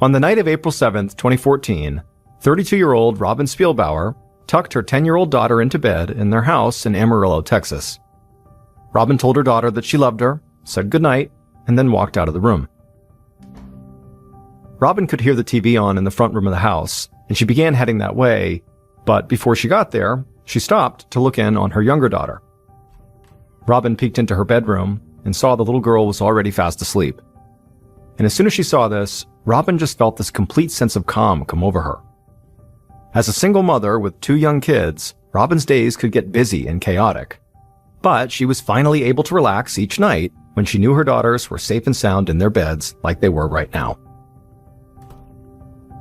On the night of April 7th, 2014, 32-year-old Robin Spielbauer tucked her 10-year-old daughter into bed in their house in Amarillo, Texas. Robin told her daughter that she loved her, said goodnight, and then walked out of the room. Robin could hear the TV on in the front room of the house, and she began heading that way, but before she got there, she stopped to look in on her younger daughter. Robin peeked into her bedroom and saw the little girl was already fast asleep. And as soon as she saw this, Robin just felt this complete sense of calm come over her. As a single mother with 2 young kids, Robin's days could get busy and chaotic. But she was finally able to relax each night when she knew her daughters were safe and sound in their beds like they were right now.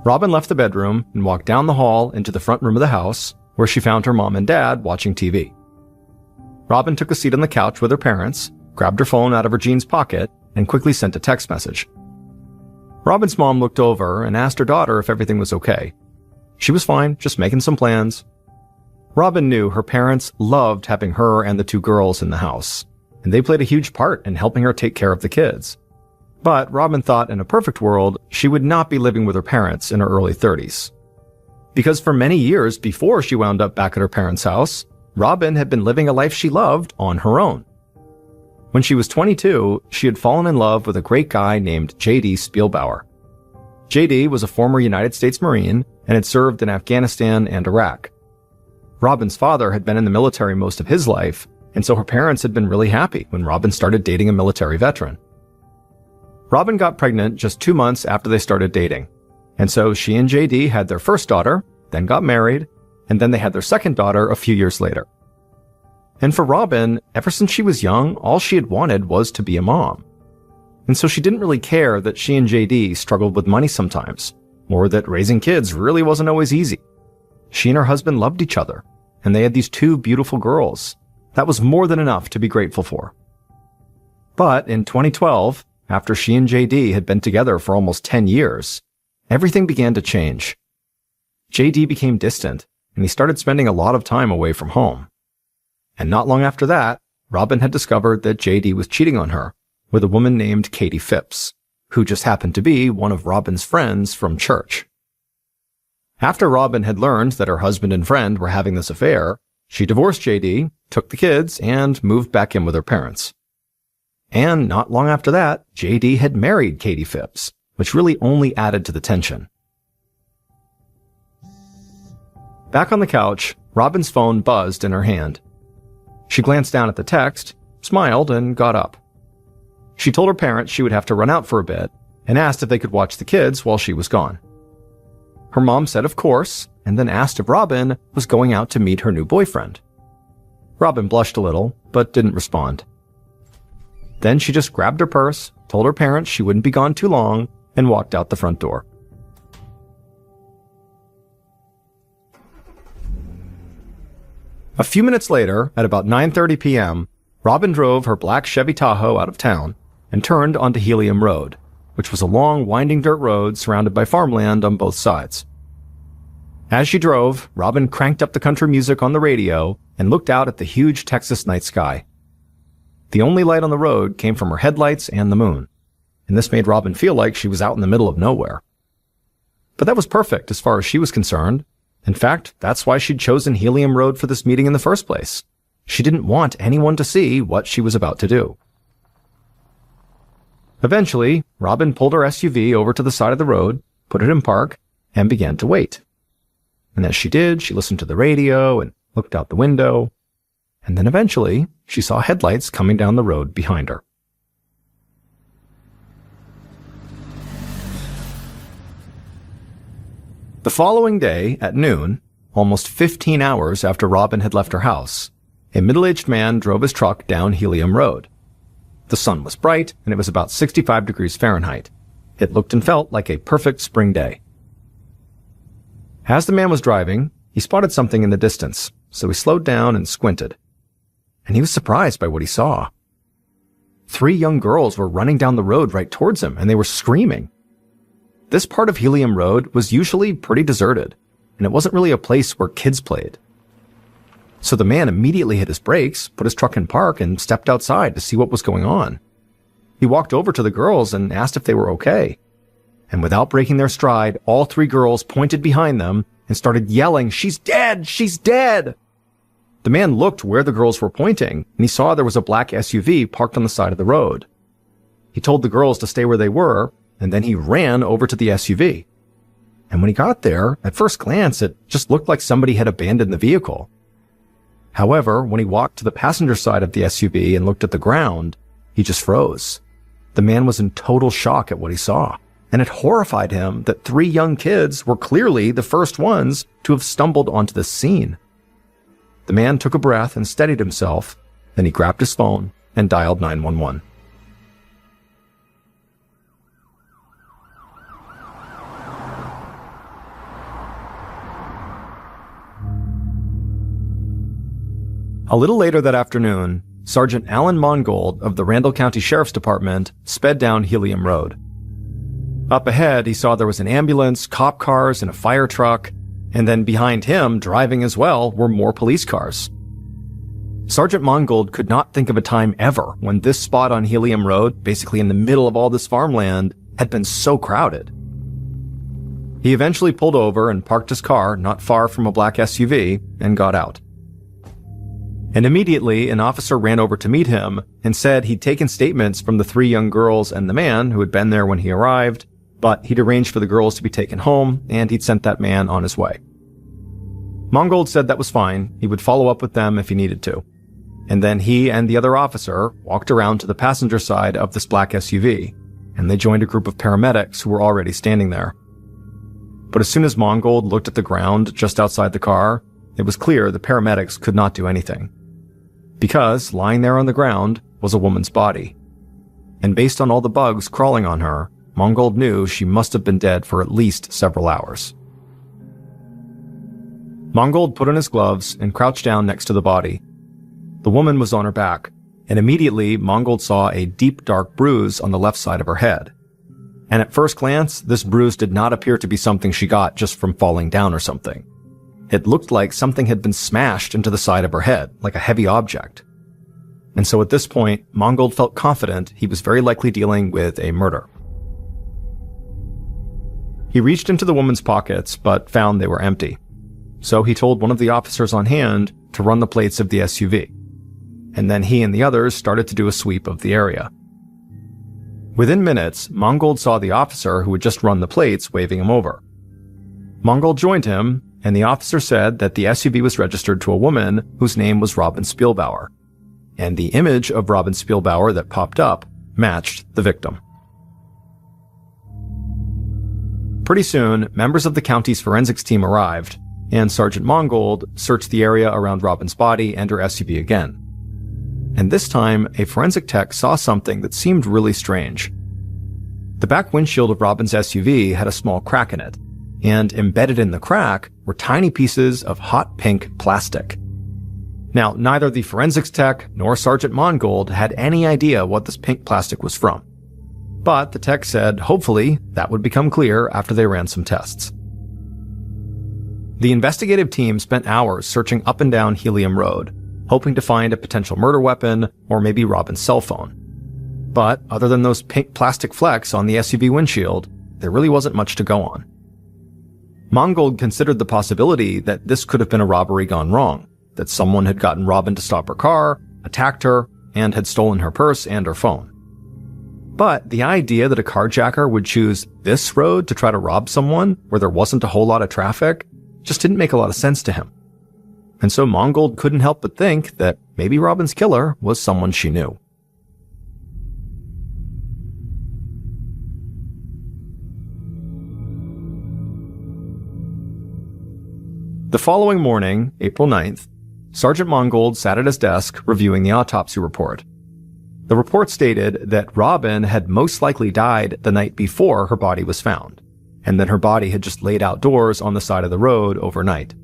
Robin left the bedroom and walked down the hall into the front room of the house, where she found her mom and dad watching TV. Robin took a seat on the couch with her parents, grabbed her phone out of her jeans pocket, and quickly sent a text message. Robin's mom looked over and asked her daughter if everything was okay. She was fine, just making some plans. Robin knew her parents loved having her and the 2 girls in the house, and they played a huge part in helping her take care of the kids. But Robin thought in a perfect world, she would not be living with her parents in her early 30s. Because for many years before she wound up back at her parents' house, Robin had been living a life she loved on her own. When she was 22, she had fallen in love with a great guy named J.D. Spielbauer. J.D. was a former United States Marine and had served in Afghanistan and Iraq. Robin's father had been in the military most of his life, and so her parents had been really happy when Robin started dating a military veteran. Robin got pregnant just 2 months after they started dating, and so she and J.D. had their first daughter, then got married, and then they had their second daughter a few years later. And for Robin, ever since she was young, all she had wanted was to be a mom. And so she didn't really care that she and J.D. struggled with money sometimes, or that raising kids really wasn't always easy. She and her husband loved each other, and they had these 2 beautiful girls. That was more than enough to be grateful for. But in 2012, after she and J.D. had been together for almost 10 years, everything began to change. J.D. became distant, and he started spending a lot of time away from home. And not long after that, Robin had discovered that J.D. was cheating on her with a woman named Katie Phipps, who just happened to be one of Robin's friends from church. After Robin had learned that her husband and friend were having this affair, she divorced J.D., took the kids, and moved back in with her parents. And not long after that, J.D. had married Katie Phipps, which really only added to the tension. Back on the couch, Robin's phone buzzed in her hand. She glanced down at the text, smiled, and got up. She told her parents she would have to run out for a bit, and asked if they could watch the kids while she was gone. Her mom said of course, and then asked if Robin was going out to meet her new boyfriend. Robin blushed a little, but didn't respond. Then she just grabbed her purse, told her parents she wouldn't be gone too long, and walked out the front door. A few minutes later, at about 9:30 p.m., Robin drove her black Chevy Tahoe out of town and turned onto Helium Road, which was a long, winding dirt road surrounded by farmland on both sides. As she drove, Robin cranked up the country music on the radio and looked out at the huge Texas night sky. The only light on the road came from her headlights and the moon, and this made Robin feel like she was out in the middle of nowhere. But that was perfect as far as she was concerned. In fact, that's why she'd chosen Helium Road for this meeting in the first place. She didn't want anyone to see what she was about to do. Eventually, Robin pulled her SUV over to the side of the road, put it in park, and began to wait. And as she did, she listened to the radio and looked out the window. And then eventually, she saw headlights coming down the road behind her. The following day, at noon, almost 15 hours after Robin had left her house, a middle-aged man drove his truck down Helium Road. The sun was bright, and it was about 65 degrees Fahrenheit. It looked and felt like a perfect spring day. As the man was driving, he spotted something in the distance, so he slowed down and squinted. And he was surprised by what he saw. 3 young girls were running down the road right towards him, and they were screaming. This part of Helium Road was usually pretty deserted, and it wasn't really a place where kids played. So the man immediately hit his brakes, put his truck in park, and stepped outside to see what was going on. He walked over to the girls and asked if they were okay. and without breaking their stride, all three girls pointed behind them and started yelling, "She's dead! She's dead!" The man looked where the girls were pointing, and he saw there was a black SUV parked on the side of the road. He told the girls to stay where they were, and then he ran over to the SUV. And when he got there, at first glance, it just looked like somebody had abandoned the vehicle. However, when he walked to the passenger side of the SUV and looked at the ground, he just froze. The man was in total shock at what he saw, and it horrified him that three young kids were clearly the first ones to have stumbled onto this scene. The man took a breath and steadied himself, then he grabbed his phone and dialed 911. A little later that afternoon, Sergeant Alan Mongold of the Randall County Sheriff's Department sped down Helium Road. Up ahead, he saw there was an ambulance, cop cars, and a fire truck, and then behind him, driving as well, were more police cars. Sergeant Mongold could not think of a time ever when this spot on Helium Road, basically in the middle of all this farmland, had been so crowded. He eventually pulled over and parked his car not far from a black SUV and got out. And immediately, an officer ran over to meet him and said he'd taken statements from the three young girls and the man who had been there when he arrived, but he'd arranged for the girls to be taken home and he'd sent that man on his way. Mongold said that was fine. He would follow up with them if he needed to. And then he and the other officer walked around to the passenger side of this black SUV, and they joined a group of paramedics who were already standing there. But as soon as Mongold looked at the ground just outside the car, it was clear the paramedics could not do anything. Because lying there on the ground was a woman's body. And based on all the bugs crawling on her, Mongold knew she must have been dead for at least several hours. Mongold put on his gloves and crouched down next to the body. The woman was on her back, and immediately Mongold saw a deep dark bruise on the left side of her head. And at first glance, this bruise did not appear to be something she got just from falling down or something. It looked like something had been smashed into the side of her head, like a heavy object. And so at this point, Mongold felt confident he was very likely dealing with a murder. He reached into the woman's pockets, but found they were empty. So he told one of the officers on hand to run the plates of the SUV. And then he and the others started to do a sweep of the area. Within minutes, Mongold saw the officer who had just run the plates waving him over. Mongold joined him, and the officer said that the SUV was registered to a woman whose name was Robin Spielbauer, and the image of Robin Spielbauer that popped up matched the victim. Pretty soon, members of the county's forensics team arrived, and Sergeant Mongold searched the area around Robin's body and her SUV again. And this time, a forensic tech saw something that seemed really strange. The back windshield of Robin's SUV had a small crack in it, and embedded in the crack were tiny pieces of hot pink plastic. Now, neither the forensics tech nor Sergeant Mongold had any idea what this pink plastic was from. But the tech said hopefully that would become clear after they ran some tests. The investigative team spent hours searching up and down Helium Road, hoping to find a potential murder weapon or maybe Robin's cell phone. But other than those pink plastic flecks on the SUV windshield, there really wasn't much to go on. Mongold considered the possibility that this could have been a robbery gone wrong, that someone had gotten Robin to stop her car, attacked her, and had stolen her purse and her phone. But the idea that a carjacker would choose this road to try to rob someone where there wasn't a whole lot of traffic just didn't make a lot of sense to him. And so Mongold couldn't help but think that maybe Robin's killer was someone she knew. The following morning, April 9th, Sergeant Mongold sat at his desk reviewing the autopsy report. The report stated that Robin had most likely died the night before her body was found, and that her body had just laid outdoors on the side of the road overnight.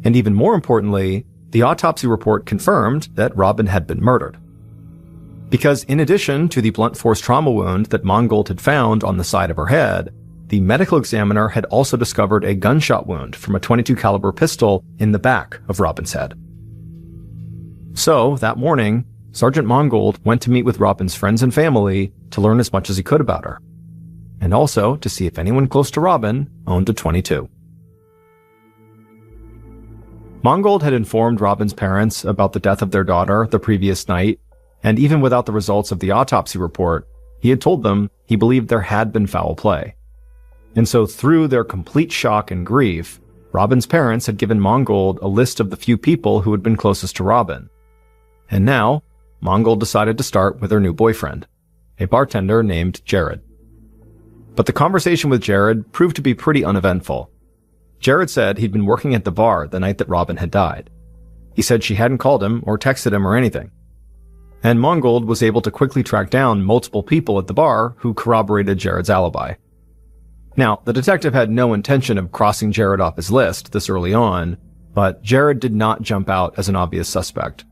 And even more importantly, the autopsy report confirmed that Robin had been murdered. Because in addition to the blunt force trauma wound that Mongold had found on the side of her head, the medical examiner had also discovered a gunshot wound from a .22 caliber pistol in the back of Robin's head. So, that morning, Sergeant Mongold went to meet with Robin's friends and family to learn as much as he could about her. and also to see if anyone close to Robin owned a .22. Mangold had informed Robin's parents about the death of their daughter the previous night, and even without the results of the autopsy report, he had told them he believed there had been foul play. And so through their complete shock and grief, Robin's parents had given Mangold a list of the few people who had been closest to Robin. And now, Mangold decided to start with her new boyfriend, a bartender named Jared. But the conversation with Jared proved to be pretty uneventful. Jared said he'd been working at the bar the night that Robin had died. He said she hadn't called him or texted him or anything. And Mangold was able to quickly track down multiple people at the bar who corroborated Jared's alibi. Now, the detective had no intention of crossing Jared off his list this early on, but Jared did not jump out as an obvious suspect.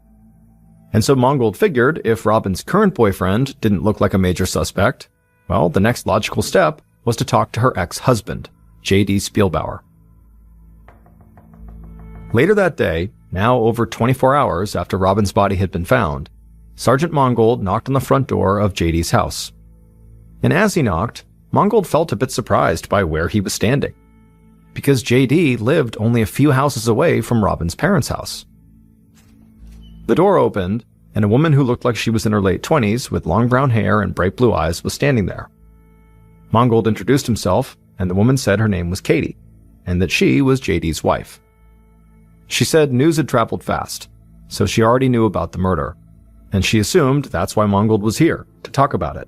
And so Mangold figured if Robin's current boyfriend didn't look like a major suspect, well, the next logical step was to talk to her ex-husband, J.D. Spielbauer. Later that day, now over 24 hours after Robin's body had been found, Sergeant Mangold knocked on the front door of J.D.'s house. And as he knocked, Mangold felt a bit surprised by where he was standing, because J.D. lived only a few houses away from Robin's parents' house. The door opened, and a woman who looked like she was in her late 20s with long brown hair and bright blue eyes was standing there. Mangold introduced himself, and the woman said her name was Katie, and that she was J.D.'s wife. She said news had traveled fast, so she already knew about the murder, and she assumed that's why Mangold was here, to talk about it.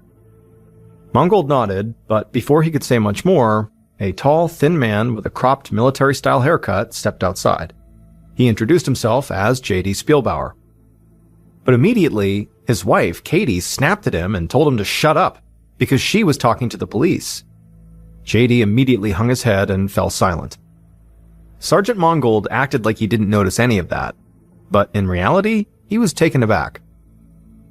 Mangold nodded, but before he could say much more, a tall, thin man with a cropped military-style haircut stepped outside. He introduced himself as J.D. Spielbauer. But immediately, his wife, Katie, snapped at him and told him to shut up, because she was talking to the police. J.D. immediately hung his head and fell silent. Sergeant Mangold acted like he didn't notice any of that, but in reality, he was taken aback.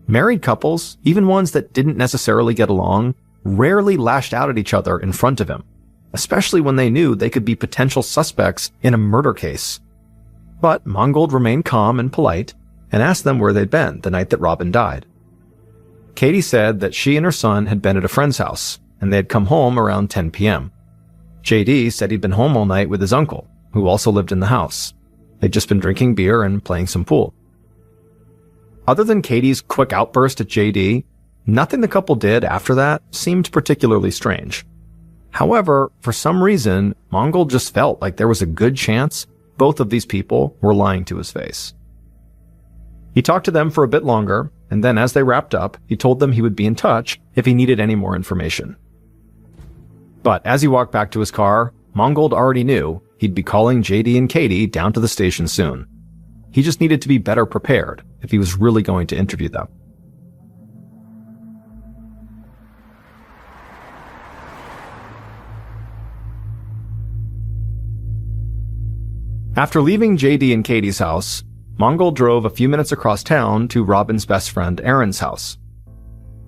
Married couples, even ones that didn't necessarily get along, rarely lashed out at each other in front of him, especially when they knew they could be potential suspects in a murder case. But Mangold remained calm and polite and asked them where they'd been the night that Robin died. Katie said that she and her son had been at a friend's house, and they had come home around 10 p.m. J.D. said he'd been home all night with his uncle, who also lived in the house. They'd just been drinking beer and playing some pool. Other than Katie's quick outburst at J.D., nothing the couple did after that seemed particularly strange. However, for some reason, Mangold just felt like there was a good chance both of these people were lying to his face. He talked to them for a bit longer, and then as they wrapped up, he told them he would be in touch if he needed any more information. But as he walked back to his car, Mangold already knew he'd be calling J.D. and Katie down to the station soon. He just needed to be better prepared if he was really going to interview them. After leaving J.D. and Katie's house, Mangold drove a few minutes across town to Robin's best friend Aaron's house.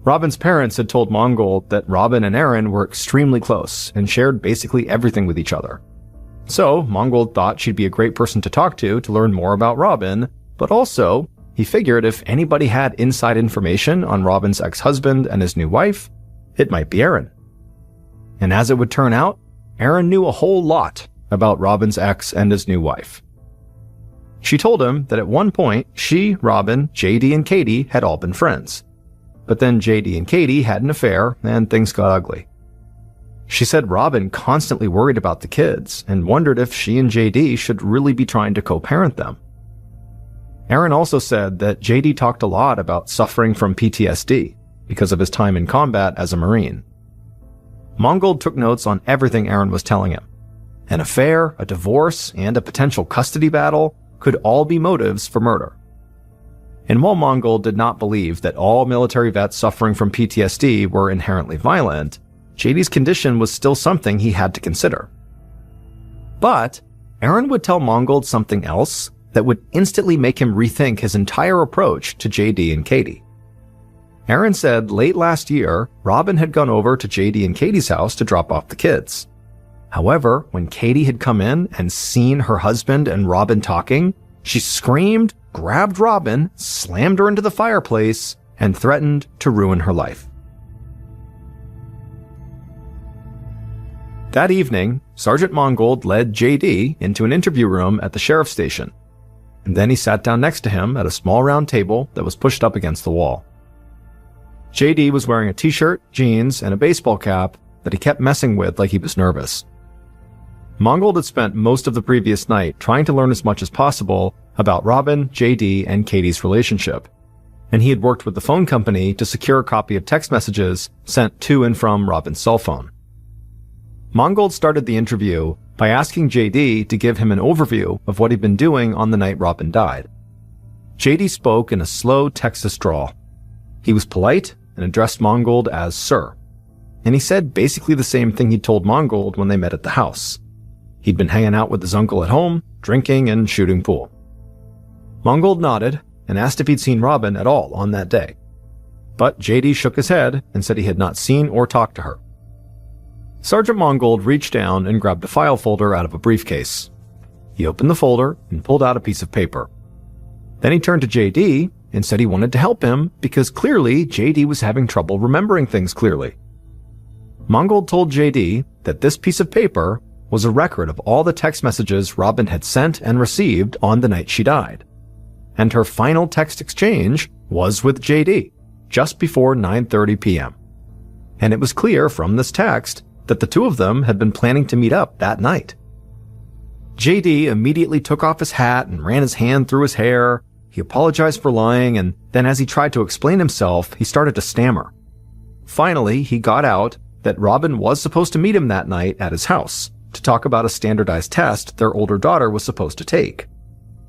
Robin's parents had told Mangold that Robin and Aaron were extremely close and shared basically everything with each other. So Mangold thought she'd be a great person to talk to learn more about Robin, but also he figured if anybody had inside information on Robin's ex-husband and his new wife, it might be Aaron. And as it would turn out, Aaron knew a whole lot about Robin's ex and his new wife. She told him that at one point she, Robin, J.D. and Katie had all been friends. But then J.D. and Katie had an affair and things got ugly. She said Robin constantly worried about the kids and wondered if she and J.D. should really be trying to co-parent them. Aaron also said that J.D. talked a lot about suffering from PTSD because of his time in combat as a Marine. Mangold took notes on everything Aaron was telling him. An affair, a divorce, and a potential custody battle could all be motives for murder. And while Mangold did not believe that all military vets suffering from PTSD were inherently violent, JD's condition was still something he had to consider. But Aaron would tell Mangold something else that would instantly make him rethink his entire approach to JD and Katie. Aaron said late last year, Robin had gone over to JD and Katie's house to drop off the kids. However, when Katie had come in and seen her husband and Robin talking, she screamed, grabbed Robin, slammed her into the fireplace, and threatened to ruin her life. That evening, Sergeant Mongold led JD into an interview room at the sheriff's station, and then he sat down next to him at a small round table that was pushed up against the wall. JD was wearing a t-shirt, jeans, and a baseball cap that he kept messing with like he was nervous. Mongold had spent most of the previous night trying to learn as much as possible about Robin, JD, and Katie's relationship, and he had worked with the phone company to secure a copy of text messages sent to and from Robin's cell phone. Mongold started the interview by asking JD to give him an overview of what he'd been doing on the night Robin died. JD spoke in a slow Texas drawl. He was polite and addressed Mongold as Sir, and he said basically the same thing he'd told Mongold when they met at the house. He'd been hanging out with his uncle at home, drinking and shooting pool. Mongold nodded and asked if he'd seen Robin at all on that day, but JD shook his head and said he had not seen or talked to her. Sergeant Mongold reached down and grabbed a file folder out of a briefcase. He opened the folder and pulled out a piece of paper. Then he turned to JD and said he wanted to help him because clearly JD was having trouble remembering things clearly. Mongold told JD that this piece of paper was a record of all the text messages Robin had sent and received on the night she died. And her final text exchange was with JD, just before 9:30 p.m. And it was clear from this text that the two of them had been planning to meet up that night. JD immediately took off his hat and ran his hand through his hair. He apologized for lying, and then as he tried to explain himself, he started to stammer. Finally, he got out that Robin was supposed to meet him that night at his house to talk about a standardized test their older daughter was supposed to take.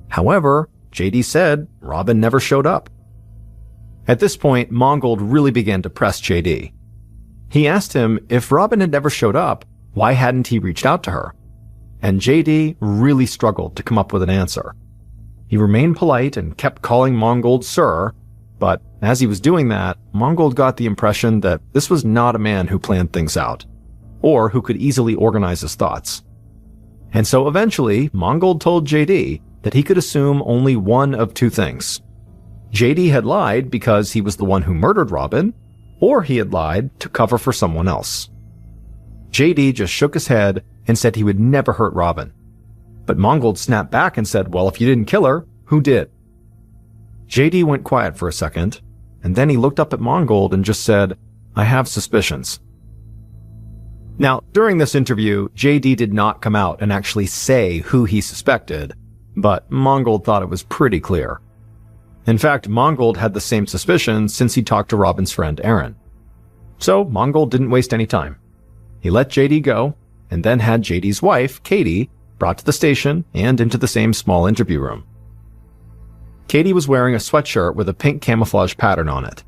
However, JD said Robin never showed up. At this point, Mongold really began to press JD. He asked him if Robin had never showed up, why hadn't he reached out to her? And JD really struggled to come up with an answer. He remained polite and kept calling Mongold Sir, but as he was doing that, Mongold got the impression that this was not a man who planned things out, or who could easily organize his thoughts. And so eventually, Mongold told JD that he could assume only one of two things. JD had lied because he was the one who murdered Robin, or he had lied to cover for someone else. JD just shook his head and said he would never hurt Robin. But Mongold snapped back and said, well, if you didn't kill her, who did? JD went quiet for a second, and then he looked up at Mongold and just said, I have suspicions. Now, during this interview, JD did not come out and actually say who he suspected, but Mongold thought it was pretty clear. In fact, Mongold had the same suspicion since he talked to Robin's friend Aaron. So Mongold didn't waste any time. He let JD go, and then had JD's wife, Katie, brought to the station and into the same small interview room. Katie was wearing a sweatshirt with a pink camouflage pattern on it,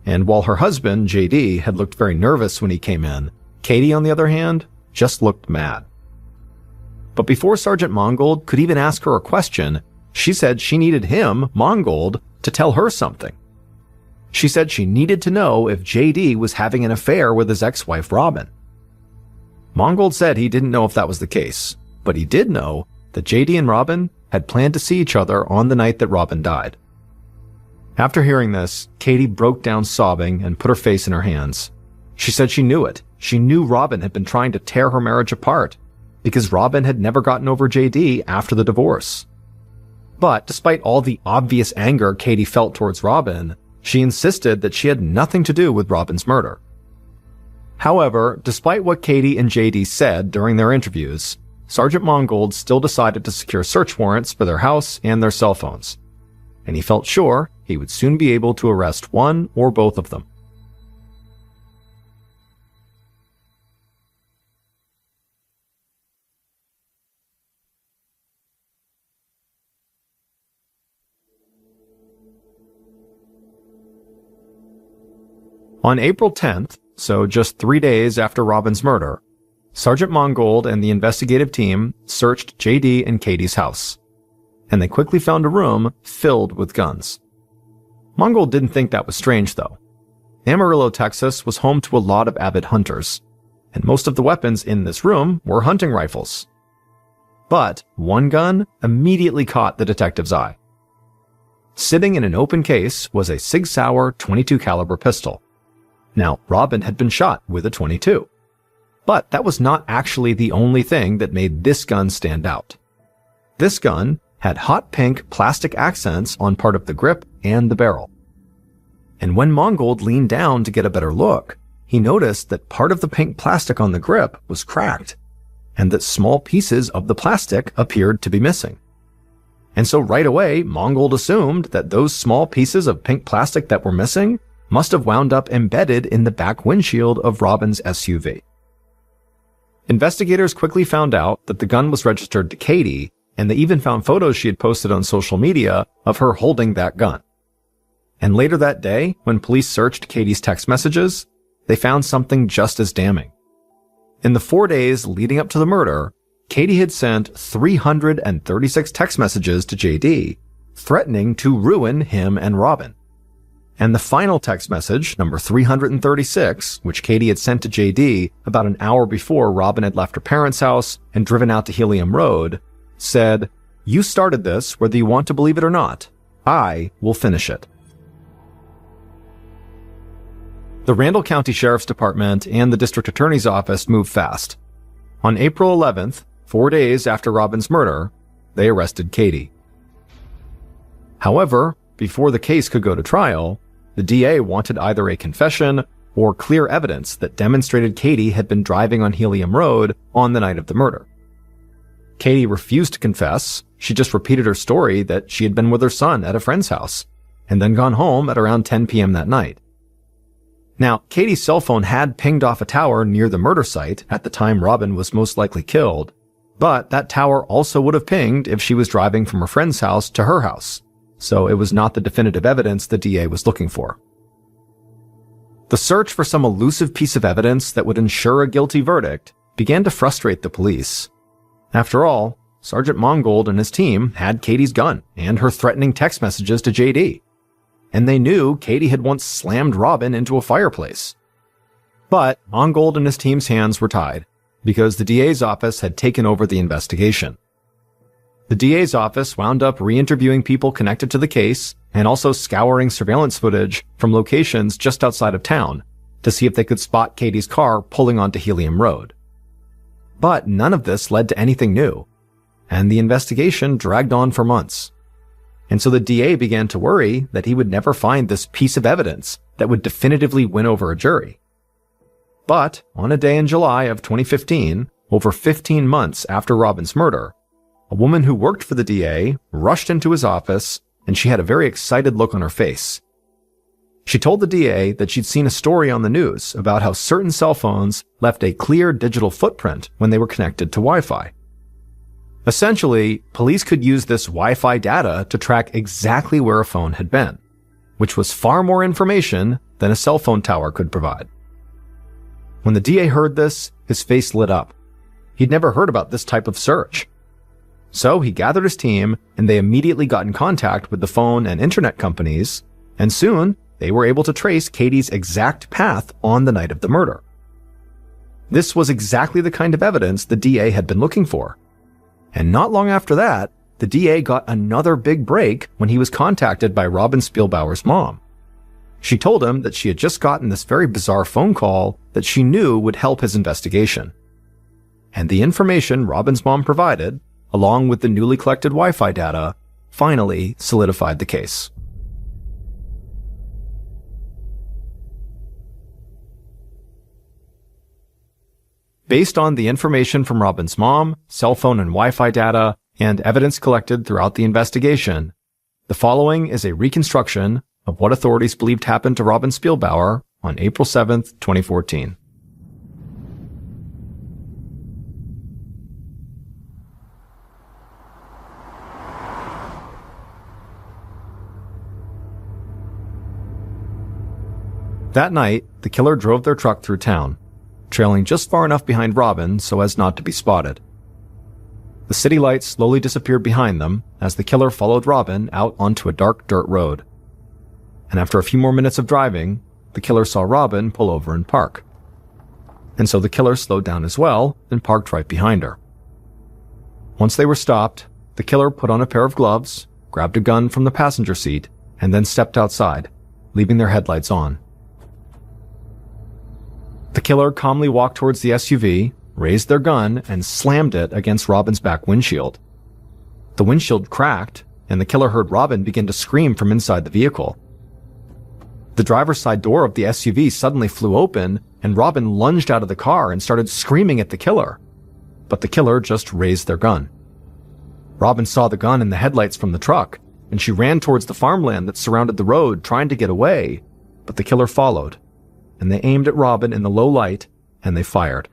and while her husband, JD, had looked very nervous when he came in, Katie, on the other hand, just looked mad. But before Sergeant Mongold could even ask her a question, she said she needed him, Mongold, to tell her something. She said she needed to know if JD was having an affair with his ex-wife Robin. Mongold said he didn't know if that was the case, but he did know that JD and Robin had planned to see each other on the night that Robin died. After hearing this, Katie broke down sobbing and put her face in her hands. She said she knew it. She knew Robin had been trying to tear her marriage apart because Robin had never gotten over JD after the divorce. But despite all the obvious anger Katie felt towards Robin, she insisted that she had nothing to do with Robin's murder. However, despite what Katie and JD said during their interviews, Sergeant Mongold still decided to secure search warrants for their house and their cell phones, and he felt sure he would soon be able to arrest one or both of them. On April 10th, so just 3 days after Robin's murder, Sergeant Mongold and the investigative team searched JD and Katie's house, and they quickly found a room filled with guns. Mongold didn't think that was strange, though. Amarillo, Texas was home to a lot of avid hunters, and most of the weapons in this room were hunting rifles. But one gun immediately caught the detective's eye. Sitting in an open case was a Sig Sauer .22 caliber pistol. Now, Robin had been shot with a .22. But that was not actually the only thing that made this gun stand out. This gun had hot pink plastic accents on part of the grip and the barrel. And when Mongold leaned down to get a better look, he noticed that part of the pink plastic on the grip was cracked, and that small pieces of the plastic appeared to be missing. And so right away, Mongold assumed that those small pieces of pink plastic that were missing must have wound up embedded in the back windshield of Robin's SUV. Investigators quickly found out that the gun was registered to Katie, and they even found photos she had posted on social media of her holding that gun. And later that day, when police searched Katie's text messages, they found something just as damning. In the 4 days leading up to the murder, Katie had sent 336 text messages to JD, threatening to ruin him and Robin. And the final text message, number 336, which Katie had sent to JD about an hour before Robin had left her parents' house and driven out to Helium Road, said, "You started this whether you want to believe it or not. I will finish it." The Randall County Sheriff's Department and the District Attorney's Office moved fast. On April 11th, 4 days after Robin's murder, they arrested Katie. However, before the case could go to trial, the DA wanted either a confession or clear evidence that demonstrated Katie had been driving on Helium Road on the night of the murder. Katie refused to confess. She just repeated her story that she had been with her son at a friend's house and then gone home at around 10 p.m. that night. Now, Katie's cell phone had pinged off a tower near the murder site at the time Robin was most likely killed, but that tower also would have pinged if she was driving from her friend's house to her house, so it was not the definitive evidence the DA was looking for. The search for some elusive piece of evidence that would ensure a guilty verdict began to frustrate the police. After all, Sergeant Mongold and his team had Katie's gun and her threatening text messages to JD, and they knew Katie had once slammed Robin into a fireplace. But Mongold and his team's hands were tied, because the DA's office had taken over the investigation. The DA's office wound up re-interviewing people connected to the case and also scouring surveillance footage from locations just outside of town to see if they could spot Katie's car pulling onto Helium Road. But none of this led to anything new, and the investigation dragged on for months. And so the DA began to worry that he would never find this piece of evidence that would definitively win over a jury. But on a day in July of 2015, over 15 months after Robin's murder, a woman who worked for the DA rushed into his office, and she had a very excited look on her face. She told the DA that she'd seen a story on the news about how certain cell phones left a clear digital footprint when they were connected to Wi-Fi. Essentially, police could use this Wi-Fi data to track exactly where a phone had been, which was far more information than a cell phone tower could provide. When the DA heard this, his face lit up. He'd never heard about this type of search. So he gathered his team, and they immediately got in contact with the phone and internet companies, and soon they were able to trace Katie's exact path on the night of the murder. This was exactly the kind of evidence the DA had been looking for. And not long after that, the DA got another big break when he was contacted by Robin Spielbauer's mom. She told him that she had just gotten this very bizarre phone call that she knew would help his investigation. And the information Robin's mom provided, along with the newly collected Wi-Fi data, finally solidified the case. Based on the information from Robin's mom, cell phone and Wi-Fi data, and evidence collected throughout the investigation, the following is a reconstruction of what authorities believed happened to Robin Spielbauer on April 7th, 2014. That night, the killer drove their truck through town, trailing just far enough behind Robin so as not to be spotted. The city lights slowly disappeared behind them as the killer followed Robin out onto a dark dirt road. And after a few more minutes of driving, the killer saw Robin pull over and park. And so the killer slowed down as well and parked right behind her. Once they were stopped, the killer put on a pair of gloves, grabbed a gun from the passenger seat, and then stepped outside, leaving their headlights on. The killer calmly walked towards the SUV, raised their gun, and slammed it against Robin's back windshield. The windshield cracked, and the killer heard Robin begin to scream from inside the vehicle. The driver's side door of the SUV suddenly flew open, and Robin lunged out of the car and started screaming at the killer. But the killer just raised their gun. Robin saw the gun in the headlights from the truck, and she ran towards the farmland that surrounded the road, trying to get away, but the killer followed, and they aimed at Robin in the low light, and they fired.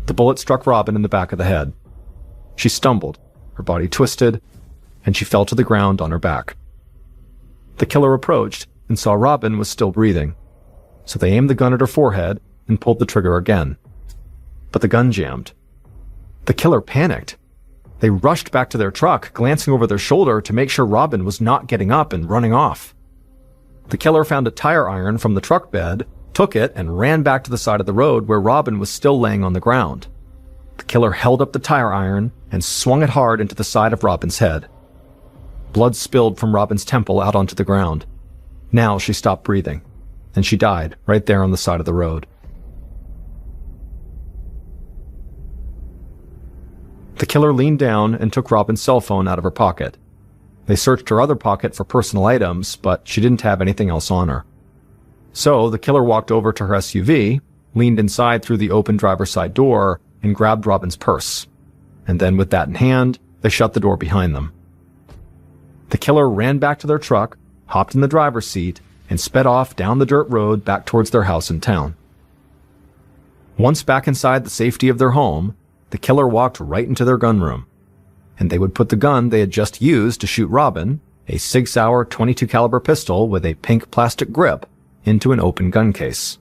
The bullet struck Robin in the back of the head. She stumbled, her body twisted, and she fell to the ground on her back. The killer approached and saw Robin was still breathing, so they aimed the gun at her forehead and pulled the trigger again. But the gun jammed. The killer panicked. They rushed back to their truck, glancing over their shoulder to make sure Robin was not getting up and running off. The killer found a tire iron from the truck bed, took it, and ran back to the side of the road where Robin was still laying on the ground. The killer held up the tire iron and swung it hard into the side of Robin's head. Blood spilled from Robin's temple out onto the ground. Now she stopped breathing, and she died right there on the side of the road. The killer leaned down and took Robin's cell phone out of her pocket. They searched her other pocket for personal items, but she didn't have anything else on her. So the killer walked over to her SUV, leaned inside through the open driver's side door, and grabbed Robin's purse. And then with that in hand, they shut the door behind them. The killer ran back to their truck, hopped in the driver's seat, and sped off down the dirt road back towards their house in town. Once back inside the safety of their home, the killer walked right into their gun room, and they would put the gun they had just used to shoot Robin, a Sig Sauer .22 caliber pistol with a pink plastic grip, into an open gun case.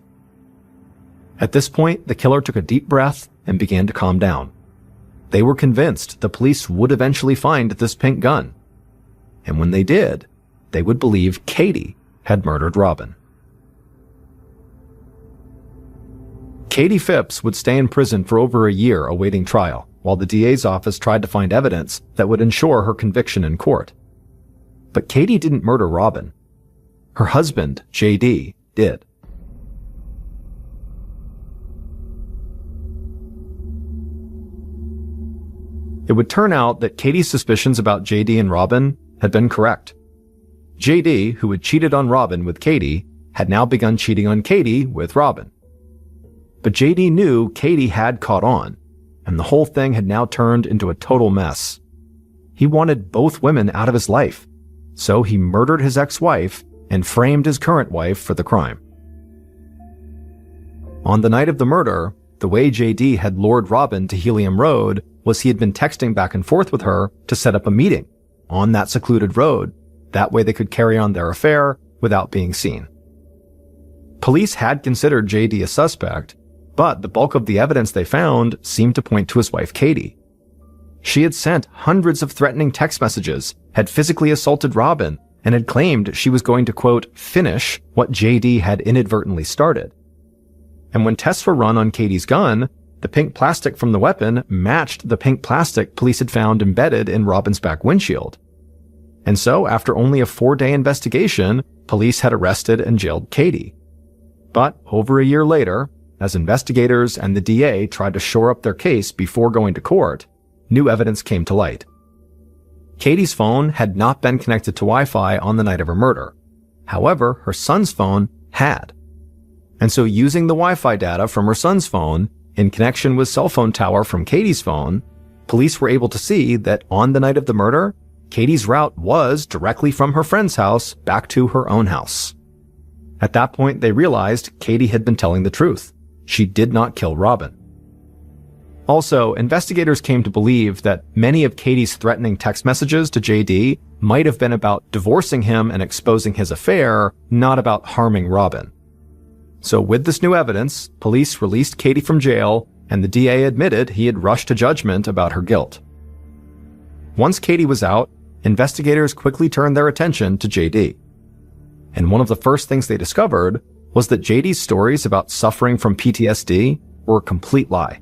At this point, the killer took a deep breath and began to calm down. They were convinced the police would eventually find this pink gun. And when they did, they would believe Katie had murdered Robin. Katie Phipps would stay in prison for over a year awaiting trial, while the DA's office tried to find evidence that would ensure her conviction in court. But Katie didn't murder Robin. Her husband, JD, did. It would turn out that Katie's suspicions about JD and Robin had been correct. JD, who had cheated on Robin with Katie, had now begun cheating on Katie with Robin. But JD knew Katie had caught on, and the whole thing had now turned into a total mess. He wanted both women out of his life, so he murdered his ex-wife and framed his current wife for the crime. On the night of the murder, the way JD had lured Robin to Helium Road was he had been texting back and forth with her to set up a meeting on that secluded road. That way they could carry on their affair without being seen. Police had considered JD a suspect, but the bulk of the evidence they found seemed to point to his wife Katie. She had sent hundreds of threatening text messages, had physically assaulted Robin, and had claimed she was going to, quote, finish what JD had inadvertently started. And when tests were run on Katie's gun, the pink plastic from the weapon matched the pink plastic police had found embedded in Robin's back windshield. And so, after only a 4-day investigation, police had arrested and jailed Katie. But over a year later, as investigators and the DA tried to shore up their case before going to court, new evidence came to light. Katie's phone had not been connected to Wi-Fi on the night of her murder. However, her son's phone had. And so using the Wi-Fi data from her son's phone, in connection with cell phone tower from Katie's phone, police were able to see that on the night of the murder, Katie's route was directly from her friend's house back to her own house. At that point, they realized Katie had been telling the truth. She did not kill Robin. Also, investigators came to believe that many of Katie's threatening text messages to JD might have been about divorcing him and exposing his affair, not about harming Robin. So with this new evidence, police released Katie from jail, and the DA admitted he had rushed to judgment about her guilt. Once Katie was out, investigators quickly turned their attention to JD. And one of the first things they discovered was that JD's stories about suffering from PTSD were a complete lie,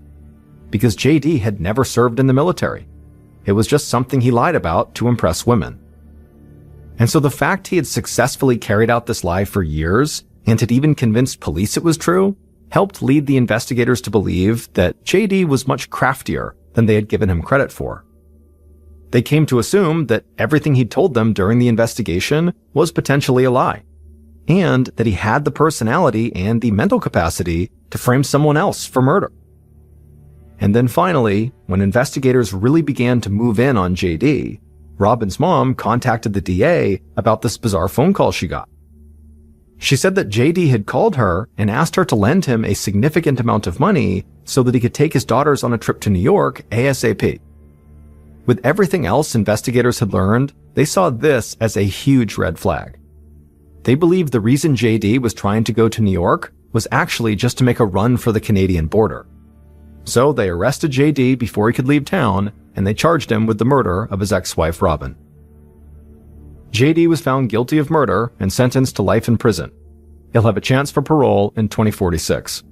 because JD had never served in the military. It was just something he lied about to impress women. And so the fact he had successfully carried out this lie for years and had even convinced police it was true, helped lead the investigators to believe that JD was much craftier than they had given him credit for. They came to assume that everything he'd told them during the investigation was potentially a lie, and that he had the personality and the mental capacity to frame someone else for murder. And then finally, when investigators really began to move in on JD, Robin's mom contacted the DA about this bizarre phone call she got. She said that JD had called her and asked her to lend him a significant amount of money so that he could take his daughters on a trip to New York ASAP. With everything else investigators had learned, they saw this as a huge red flag. They believed the reason JD was trying to go to New York was actually just to make a run for the Canadian border. So they arrested JD before he could leave town, and they charged him with the murder of his ex-wife Robin. JD was found guilty of murder and sentenced to life in prison. He'll have a chance for parole in 2046.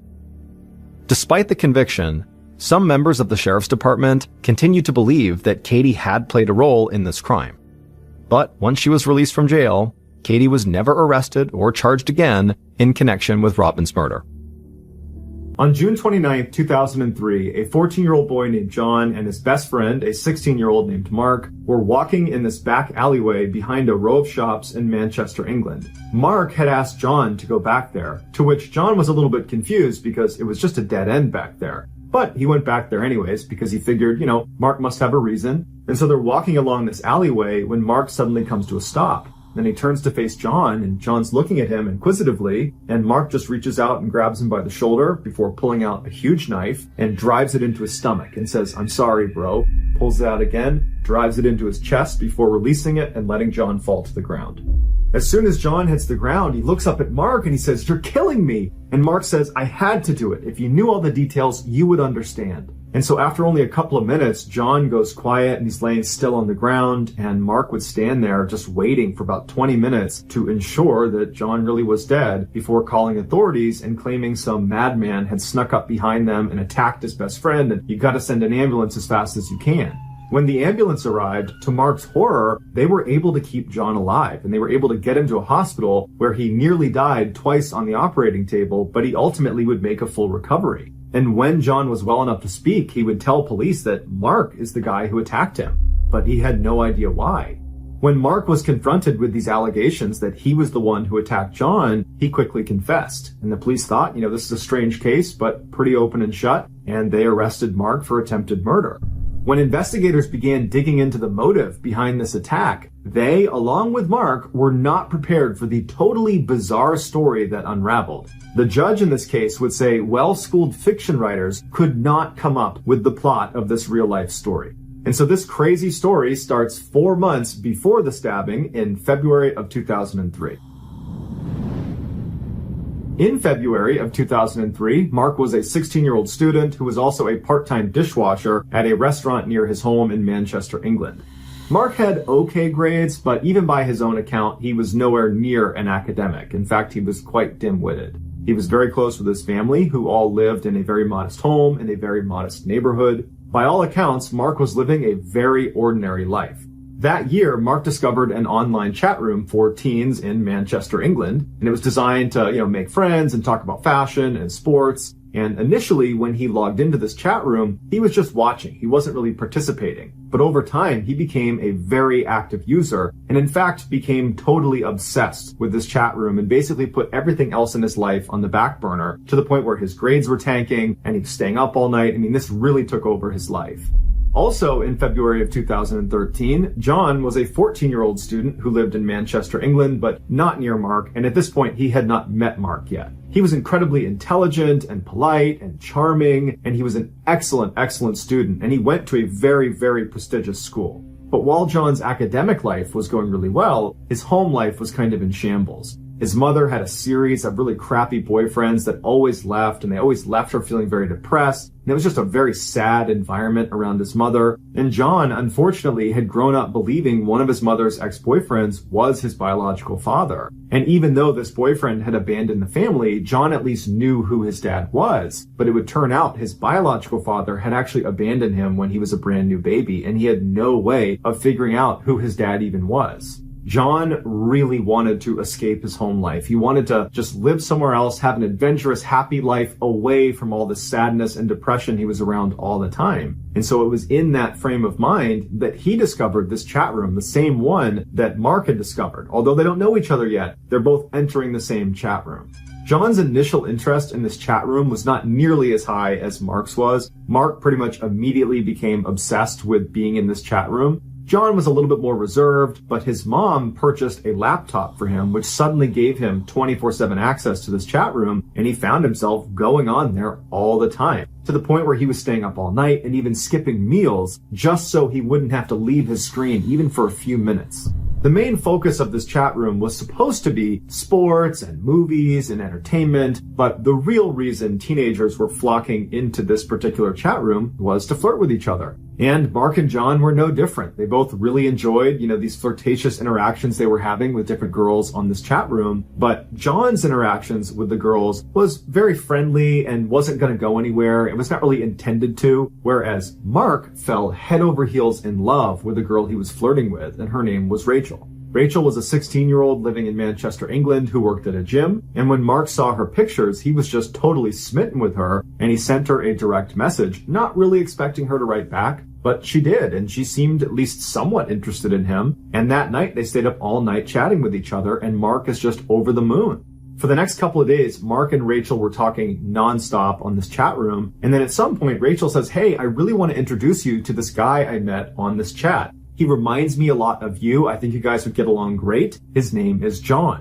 Despite the conviction, some members of the sheriff's department continued to believe that Katie had played a role in this crime. But once she was released from jail, Katie was never arrested or charged again in connection with Robin's murder. On June 29, 2003, a 14-year-old boy named John and his best friend, a 16-year-old named Mark, were walking in this back alleyway behind a row of shops in Manchester, England. Mark had asked John to go back there, to which John was a little bit confused because it was just a dead end back there. But he went back there anyways because he figured, Mark must have a reason. And so they're walking along this alleyway when Mark suddenly comes to a stop. Then he turns to face John, and John's looking at him inquisitively, and Mark just reaches out and grabs him by the shoulder before pulling out a huge knife and drives it into his stomach and says, "I'm sorry, bro." Pulls it out again, drives it into his chest before releasing it and letting John fall to the ground. As soon as John hits the ground, he looks up at Mark and he says, "You're killing me." And Mark says, "I had to do it. If you knew all the details, you would understand." And so after only a couple of minutes, John goes quiet and he's laying still on the ground, and Mark would stand there just waiting for about 20 minutes to ensure that John really was dead before calling authorities and claiming some madman had snuck up behind them and attacked his best friend, and you gotta send an ambulance as fast as you can. When the ambulance arrived, to Mark's horror, they were able to keep John alive, and they were able to get him to a hospital where he nearly died twice on the operating table, but he ultimately would make a full recovery. And when John was well enough to speak, he would tell police that Mark is the guy who attacked him, but he had no idea why. When Mark was confronted with these allegations that he was the one who attacked John, he quickly confessed. And the police thought, this is a strange case, but pretty open and shut, and they arrested Mark for attempted murder. When investigators began digging into the motive behind this attack, they, along with Mark, were not prepared for the totally bizarre story that unraveled. The judge in this case would say well-schooled fiction writers could not come up with the plot of this real-life story. And so this crazy story starts 4 months before the stabbing in February of 2003. In February of 2003, Mark was a 16-year-old student who was also a part-time dishwasher at a restaurant near his home in Manchester, England. Mark had okay grades, but even by his own account, he was nowhere near an academic. In fact, he was quite dim-witted. He was very close with his family, who all lived in a very modest home in a very modest neighborhood. By all accounts, Mark was living a very ordinary life. That year, Mark discovered an online chat room for teens in Manchester, England, and it was designed to, make friends and talk about fashion and sports. And initially, when he logged into this chat room, he was just watching. He wasn't really participating. But over time, he became a very active user and in fact became totally obsessed with this chat room and basically put everything else in his life on the back burner to the point where his grades were tanking and he was staying up all night. This really took over his life. Also in February of 2013, John was a 14-year-old student who lived in Manchester, England, but not near Mark, and at this point he had not met Mark yet. He was incredibly intelligent and polite and charming, and he was an excellent student, and he went to a very, very prestigious school. But while John's academic life was going really well, his home life was kind of in shambles. His mother had a series of really crappy boyfriends that always left, and they always left her feeling very depressed. And it was just a very sad environment around his mother. And John, unfortunately, had grown up believing one of his mother's ex-boyfriends was his biological father. And even though this boyfriend had abandoned the family, John at least knew who his dad was. But it would turn out his biological father had actually abandoned him when he was a brand new baby, and he had no way of figuring out who his dad even was. John really wanted to escape his home life. He wanted to just live somewhere else, have an adventurous, happy life away from all the sadness and depression he was around all the time. And so it was in that frame of mind that he discovered this chat room, the same one that Mark had discovered. Although they don't know each other yet, they're both entering the same chat room. John's initial interest in this chat room was not nearly as high as Mark's was. Mark pretty much immediately became obsessed with being in this chat room. John was a little bit more reserved, but his mom purchased a laptop for him, which suddenly gave him 24/7 access to this chat room, and he found himself going on there all the time, to the point where he was staying up all night and even skipping meals just so he wouldn't have to leave his screen even for a few minutes. The main focus of this chat room was supposed to be sports and movies and entertainment, but the real reason teenagers were flocking into this particular chat room was to flirt with each other. And Mark and John were no different. They both really enjoyed, these flirtatious interactions they were having with different girls on this chat room. But John's interactions with the girls was very friendly and wasn't going to go anywhere. It was not really intended to. Whereas Mark fell head over heels in love with the girl he was flirting with, and her name was Rachel. Rachel was a 16-year-old living in Manchester, England, who worked at a gym. And when Mark saw her pictures, he was just totally smitten with her, and he sent her a direct message, not really expecting her to write back. But she did, and she seemed at least somewhat interested in him. And that night, they stayed up all night chatting with each other, and Mark is just over the moon. For the next couple of days, Mark and Rachel were talking nonstop on this chat room. And then at some point, Rachel says, "Hey, I really want to introduce you to this guy I met on this chat. He reminds me a lot of you. I think you guys would get along great. His name is John."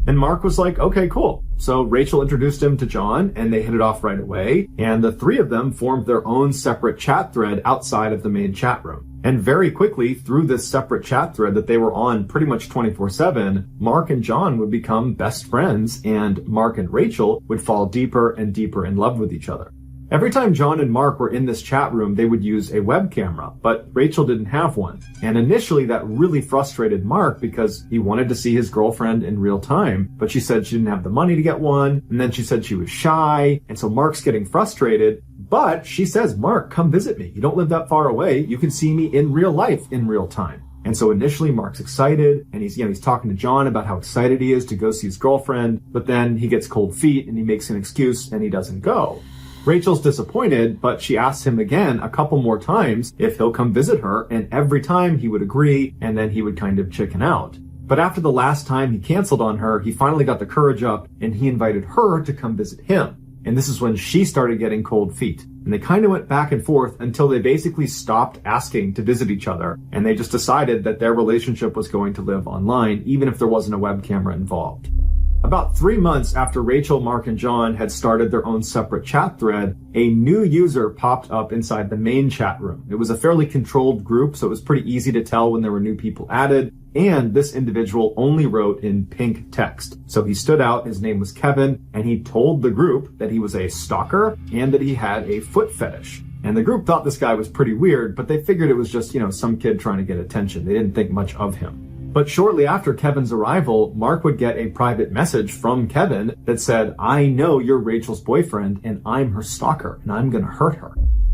And Mark was like, "Okay, cool." So Rachel introduced him to John, and they hit it off right away. And the three of them formed their own separate chat thread outside of the main chat room. And very quickly, through this separate chat thread that they were on pretty much 24/7, Mark and John would become best friends, and Mark and Rachel would fall deeper and deeper in love with each other. Every time John and Mark were in this chat room, they would use a web camera, but Rachel didn't have one. And initially that really frustrated Mark because he wanted to see his girlfriend in real time, but she said she didn't have the money to get one, and then she said she was shy, and so Mark's getting frustrated, but she says, "Mark, come visit me. You don't live that far away. You can see me in real life in real time." And so initially Mark's excited, and he's talking to John about how excited he is to go see his girlfriend, but then he gets cold feet and he makes an excuse and he doesn't go. Rachel's disappointed, but she asks him again a couple more times if he'll come visit her, and every time he would agree, and then he would kind of chicken out. But after the last time he canceled on her, he finally got the courage up, and he invited her to come visit him. And this is when she started getting cold feet. And they kind of went back and forth until they basically stopped asking to visit each other, and they just decided that their relationship was going to live online, even if there wasn't a web camera involved. About 3 months after Rachel, Mark, and John had started their own separate chat thread, a new user popped up inside the main chat room. It was a fairly controlled group, so it was pretty easy to tell when there were new people added. And this individual only wrote in pink text. So he stood out, his name was Kevin, and he told the group that he was a stalker and that he had a foot fetish. And the group thought this guy was pretty weird, but they figured it was just, some kid trying to get attention. They didn't think much of him. But shortly after Kevin's arrival, Mark would get a private message from Kevin that said, "I know you're Rachel's boyfriend and I'm her stalker and I'm going to hurt her."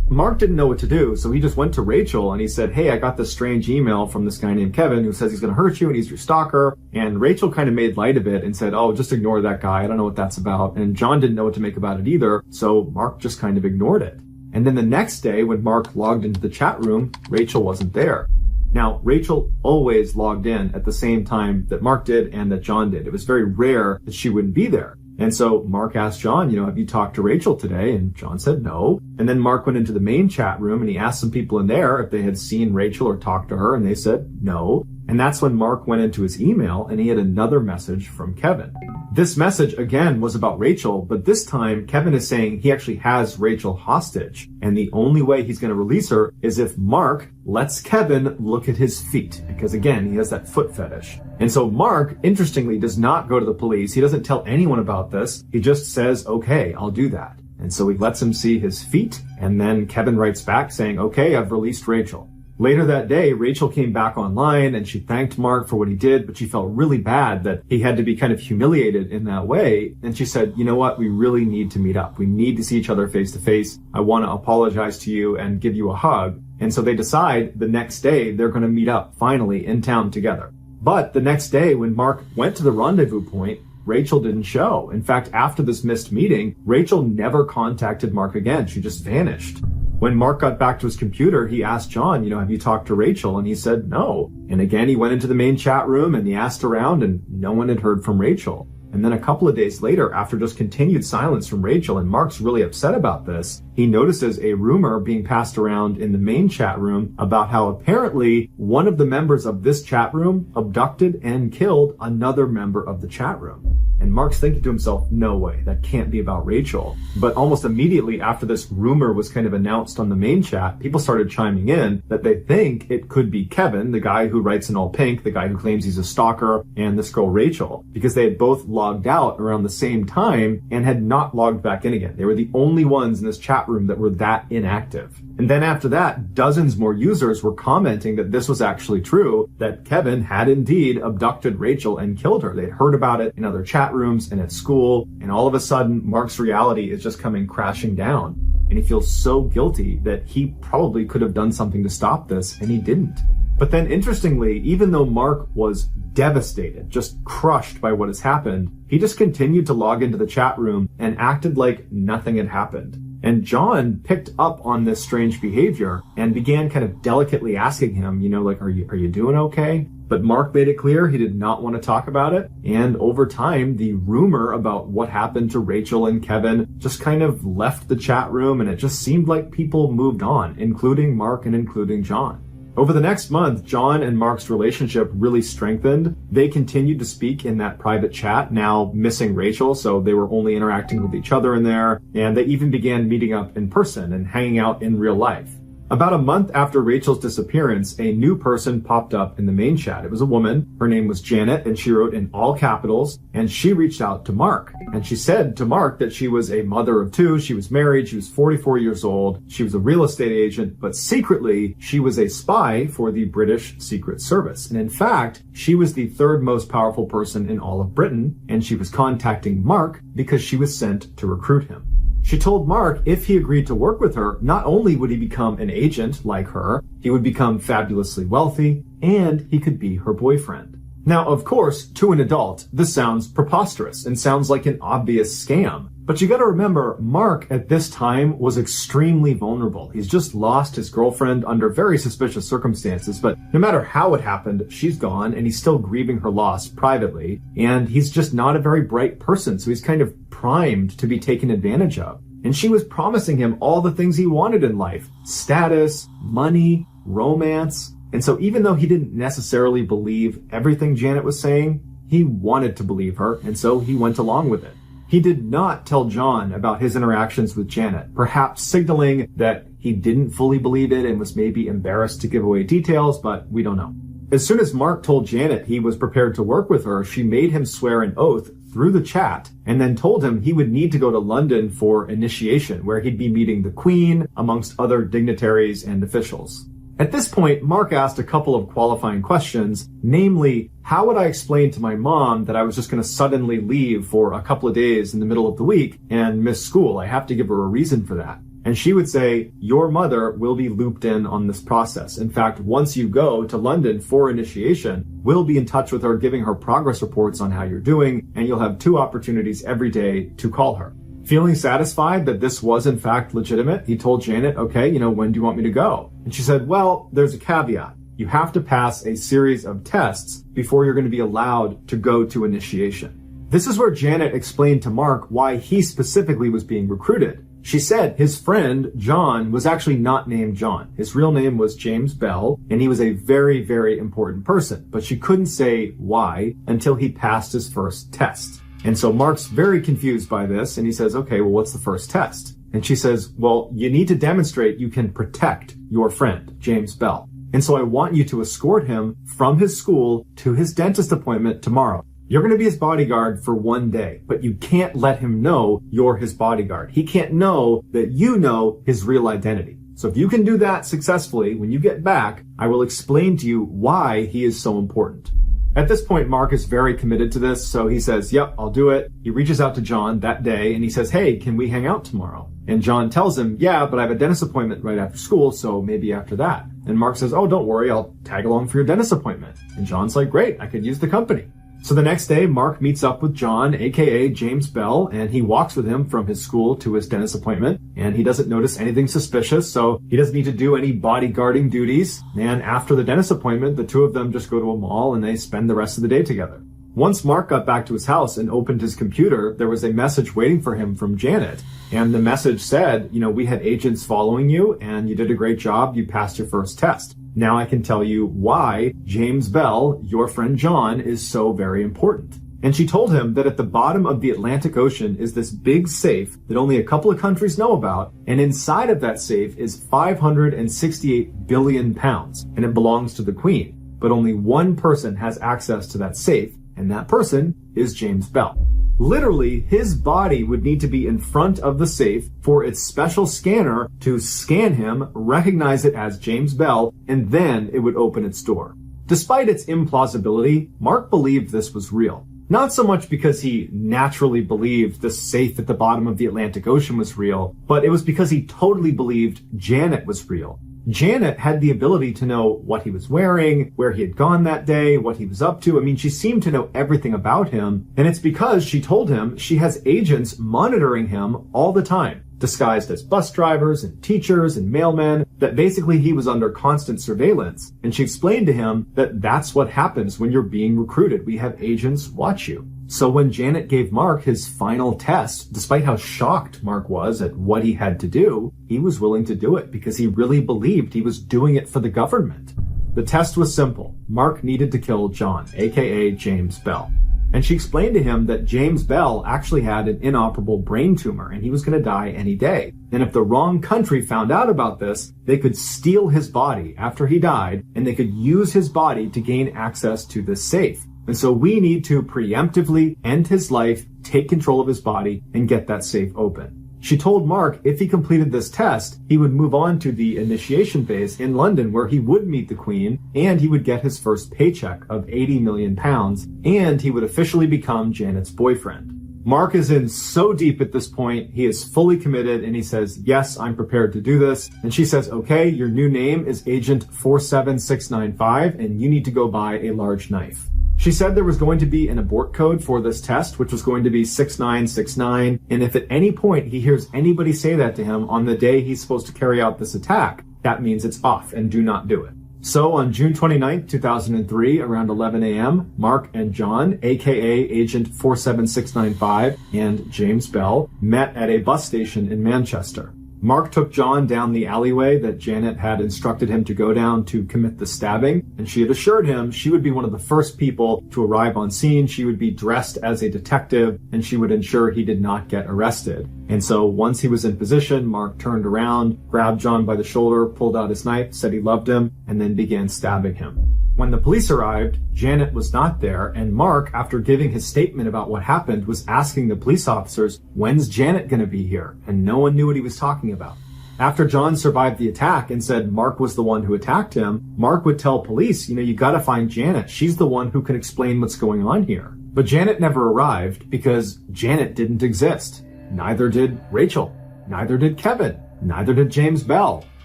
Mark didn't know what to do, so he just went to Rachel and he said, "Hey, I got this strange email from this guy named Kevin who says he's going to hurt you and he's your stalker." And Rachel kind of made light of it and said, "Oh, just ignore that guy. I don't know what that's about." And John didn't know what to make about it either, so Mark just kind of ignored it. And then the next day when Mark logged into the chat room, Rachel wasn't there. Now, Rachel always logged in at the same time that Mark did and that John did. It was very rare that she wouldn't be there. And so Mark asked John, have you talked to Rachel today? And John said no. And then Mark went into the main chat room and he asked some people in there if they had seen Rachel or talked to her, and they said no. And that's when Mark went into his email and he had another message from Kevin. This message, again, was about Rachel, but this time Kevin is saying he actually has Rachel hostage. And the only way he's going to release her is if Mark lets Kevin look at his feet, because again, he has that foot fetish. And so Mark, interestingly, does not go to the police. He doesn't tell anyone about this. He just says, "Okay, I'll do that." And so he lets him see his feet, and then Kevin writes back saying, "Okay, I've released Rachel." Later that day, Rachel came back online and she thanked Mark for what he did, but she felt really bad that he had to be kind of humiliated in that way. And she said, "You know what? We really need to meet up. We need to see each other face to face. I want to apologize to you and give you a hug." And so they decide the next day they're going to meet up finally in town together. But the next day, when Mark went to the rendezvous point, Rachel didn't show. In fact, after this missed meeting, Rachel never contacted Mark again. She just vanished. When Mark got back to his computer, he asked John, have you talked to Rachel? And he said no. And again, he went into the main chat room and he asked around and no one had heard from Rachel. And then a couple of days later, after just continued silence from Rachel, and Mark's really upset about this, he notices a rumor being passed around in the main chat room about how apparently one of the members of this chat room abducted and killed another member of the chat room. And Mark's thinking to himself, no way, that can't be about Rachel. But almost immediately after this rumor was kind of announced on the main chat, people started chiming in that they think it could be Kevin, the guy who writes in all pink, the guy who claims he's a stalker, and this girl Rachel, because they had both logged out around the same time and had not logged back in again. They were the only ones in this chat room that were that inactive. And then after that, dozens more users were commenting that this was actually true, that Kevin had indeed abducted Rachel and killed her. They'd heard about it in other chat rooms and at school, and all of a sudden, Mark's reality is just coming crashing down. And he feels so guilty that he probably could have done something to stop this, and he didn't. But then interestingly, even though Mark was devastated, just crushed by what has happened, he just continued to log into the chat room and acted like nothing had happened. And John picked up on this strange behavior and began kind of delicately asking him, are you doing okay? But Mark made it clear he did not want to talk about it. And over time, the rumor about what happened to Rachel and Kevin just kind of left the chat room, and it just seemed like people moved on, including Mark and including John. Over the next month, John and Mark's relationship really strengthened. They continued to speak in that private chat, now missing Rachel, so they were only interacting with each other in there, and they even began meeting up in person and hanging out in real life. About a month after Rachel's disappearance, a new person popped up in the main chat. It was a woman. Her name was Janet, and she wrote in all capitals, and she reached out to Mark. And she said to Mark that she was a mother of two, she was married, she was 44 years old, she was a real estate agent, but secretly, she was a spy for the British Secret Service. And in fact, she was the third most powerful person in all of Britain, and she was contacting Mark because she was sent to recruit him. She told Mark if he agreed to work with her, not only would he become an agent like her, he would become fabulously wealthy, and he could be her boyfriend. Now, of course, to an adult, this sounds preposterous and sounds like an obvious scam. But you gotta remember, Mark at this time was extremely vulnerable. He's just lost his girlfriend under very suspicious circumstances, but no matter how it happened, she's gone and he's still grieving her loss privately. And he's just not a very bright person, so he's kind of primed to be taken advantage of. And she was promising him all the things he wanted in life: status, money, romance. And so even though he didn't necessarily believe everything Janet was saying, he wanted to believe her, and so he went along with it. He did not tell John about his interactions with Janet, perhaps signaling that he didn't fully believe it and was maybe embarrassed to give away details, but we don't know. As soon as Mark told Janet he was prepared to work with her, she made him swear an oath through the chat and then told him he would need to go to London for initiation, where he'd be meeting the Queen, amongst other dignitaries and officials. At this point, Mark asked a couple of qualifying questions, namely, how would I explain to my mom that I was just going to suddenly leave for a couple of days in the middle of the week and miss school? I have to give her a reason for that. And she would say, your mother will be looped in on this process. In fact, once you go to London for initiation, we'll be in touch with her, giving her progress reports on how you're doing, and you'll have 2 opportunities every day to call her. Feeling satisfied that this was in fact legitimate, he told Janet, okay, when do you want me to go? And she said, well, there's a caveat. You have to pass a series of tests before you're going to be allowed to go to initiation. This is where Janet explained to Mark why he specifically was being recruited. She said his friend, John, was actually not named John. His real name was James Bell, and he was a very, very important person. But she couldn't say why until he passed his first test. And so Mark's very confused by this, and he says, okay, well, what's the first test? And she says, well, you need to demonstrate you can protect your friend, James Bell. And so I want you to escort him from his school to his dentist appointment tomorrow. You're going to be his bodyguard for 1 day, but you can't let him know you're his bodyguard. He can't know that you know his real identity. So if you can do that successfully, when you get back, I will explain to you why he is so important. At this point, Mark is very committed to this, so he says, yep, I'll do it. He reaches out to John that day and he says, hey, can we hang out tomorrow? And John tells him, yeah, but I have a dentist appointment right after school, so maybe after that. And Mark says, oh, don't worry, I'll tag along for your dentist appointment. And John's like, great, I could use the company. So the next day, Mark meets up with John, aka James Bell, and he walks with him from his school to his dentist appointment, and he doesn't notice anything suspicious, so he doesn't need to do any bodyguarding duties. And after the dentist appointment, the two of them just go to a mall and they spend the rest of the day together. Once Mark got back to his house and opened his computer, there was a message waiting for him from Janet. And the message said, we had agents following you and you did a great job. You passed your first test. Now I can tell you why James Bell, your friend John, is so very important. And she told him that at the bottom of the Atlantic Ocean is this big safe that only a couple of countries know about. And inside of that safe is 568 billion pounds. And it belongs to the Queen. But only one person has access to that safe. And that person is James Bell. Literally, his body would need to be in front of the safe for its special scanner to scan him, recognize it as James Bell, and then it would open its door. Despite its implausibility, Mark believed this was real. Not so much because he naturally believed the safe at the bottom of the Atlantic Ocean was real, but it was because he totally believed Janet was real. Janet had the ability to know what he was wearing, where he had gone that day, what he was up to. I mean, she seemed to know everything about him. And it's because she told him she has agents monitoring him all the time, disguised as bus drivers and teachers and mailmen, that basically he was under constant surveillance. And she explained to him that that's what happens when you're being recruited. We have agents watch you. So when Janet gave Mark his final test, despite how shocked Mark was at what he had to do, he was willing to do it because he really believed he was doing it for the government. The test was simple. Mark needed to kill John, aka James Bell. And she explained to him that James Bell actually had an inoperable brain tumor and he was going to die any day. And if the wrong country found out about this, they could steal his body after he died and they could use his body to gain access to this safe. And so we need to preemptively end his life, take control of his body, and get that safe open. She told Mark if he completed this test, he would move on to the initiation phase in London where he would meet the Queen and he would get his first paycheck of 80 million pounds and he would officially become Janet's boyfriend. Mark is in so deep at this point, he is fully committed and he says, yes, I'm prepared to do this. And she says, okay, your new name is Agent 47695 and you need to go buy a large knife. She said there was going to be an abort code for this test, which was going to be 6969. And if at any point he hears anybody say that to him on the day he's supposed to carry out this attack, that means it's off and do not do it. So on June 29, 2003, around 11 a.m., Mark and John, aka Agent 47695 and James Bell, met at a bus station in Manchester. Mark took John down the alleyway that Janet had instructed him to go down to commit the stabbing, and she had assured him she would be one of the first people to arrive on scene. She would be dressed as a detective, and she would ensure he did not get arrested. And so once he was in position, Mark turned around, grabbed John by the shoulder, pulled out his knife, said he loved him, and then began stabbing him. When the police arrived, Janet was not there, and Mark, after giving his statement about what happened, was asking the police officers, when's Janet gonna be here? And no one knew what he was talking about. After John survived the attack and said Mark was the one who attacked him, Mark would tell police, you gotta find Janet. She's the one who can explain what's going on here. But Janet never arrived because Janet didn't exist. Neither did Rachel. Neither did Kevin. Neither did James Bell.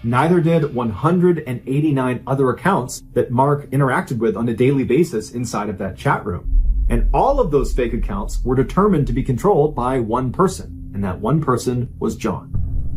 Neither did 189 other accounts that Mark interacted with on a daily basis inside of that chat room. And all of those fake accounts were determined to be controlled by one person, and that one person was John.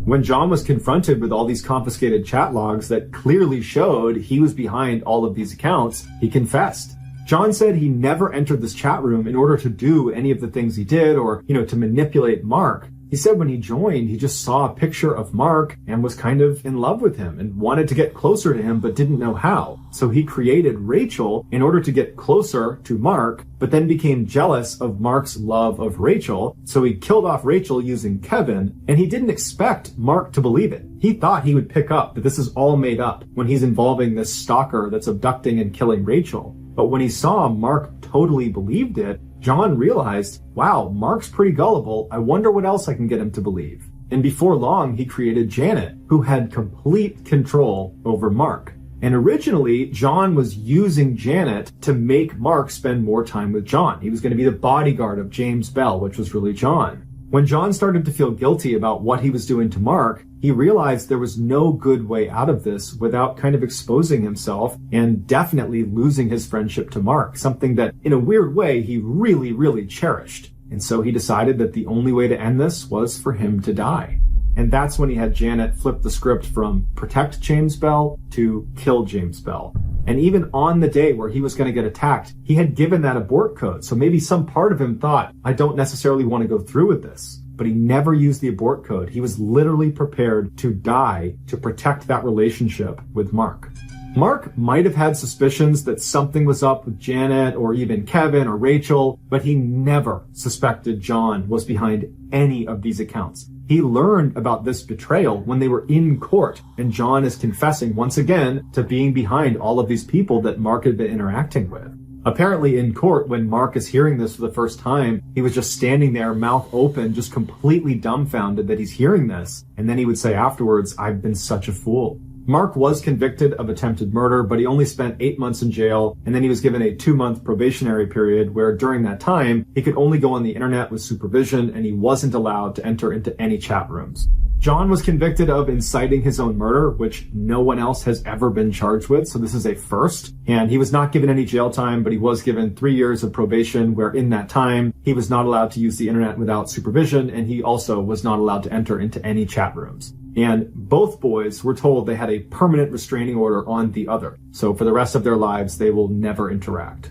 When John was confronted with all these confiscated chat logs that clearly showed he was behind all of these accounts, he confessed. John said he never entered this chat room in order to do any of the things he did or, to manipulate Mark. He said when he joined, he just saw a picture of Mark and was kind of in love with him and wanted to get closer to him but didn't know how. So he created Rachel in order to get closer to Mark, but then became jealous of Mark's love of Rachel. So he killed off Rachel using Kevin, and he didn't expect Mark to believe it. He thought he would pick up that this is all made up when he's involving this stalker that's abducting and killing Rachel. But when he saw Mark totally believed it, John realized, wow, Mark's pretty gullible. I wonder what else I can get him to believe. And before long, he created Janet, who had complete control over Mark. And originally, John was using Janet to make Mark spend more time with John. He was going to be the bodyguard of James Bell, which was really John. When John started to feel guilty about what he was doing to Mark, he realized there was no good way out of this without kind of exposing himself and definitely losing his friendship to Mark, something that in a weird way he really, really cherished. And so he decided that the only way to end this was for him to die. And that's when he had Janet flip the script from protect James Bell to kill James Bell. And even on the day where he was going to get attacked, he had given that abort code. So maybe some part of him thought, I don't necessarily want to go through with this. But he never used the abort code. He was literally prepared to die to protect that relationship with Mark. Mark might have had suspicions that something was up with Janet or even Kevin or Rachel, but he never suspected John was behind any of these accounts. He learned about this betrayal when they were in court, and John is confessing once again to being behind all of these people that Mark had been interacting with. Apparently in court, when Mark is hearing this for the first time, he was just standing there, mouth open, just completely dumbfounded that he's hearing this. And then he would say afterwards, I've been such a fool. Mark was convicted of attempted murder, but he only spent 8 months in jail, and then he was given a 2-month probationary period where during that time, he could only go on the internet with supervision, and he wasn't allowed to enter into any chat rooms. John was convicted of inciting his own murder, which no one else has ever been charged with, so this is a first. And he was not given any jail time, but he was given 3 years of probation, where in that time, he was not allowed to use the internet without supervision, and he also was not allowed to enter into any chat rooms. And both boys were told they had a permanent restraining order on the other. So for the rest of their lives, they will never interact.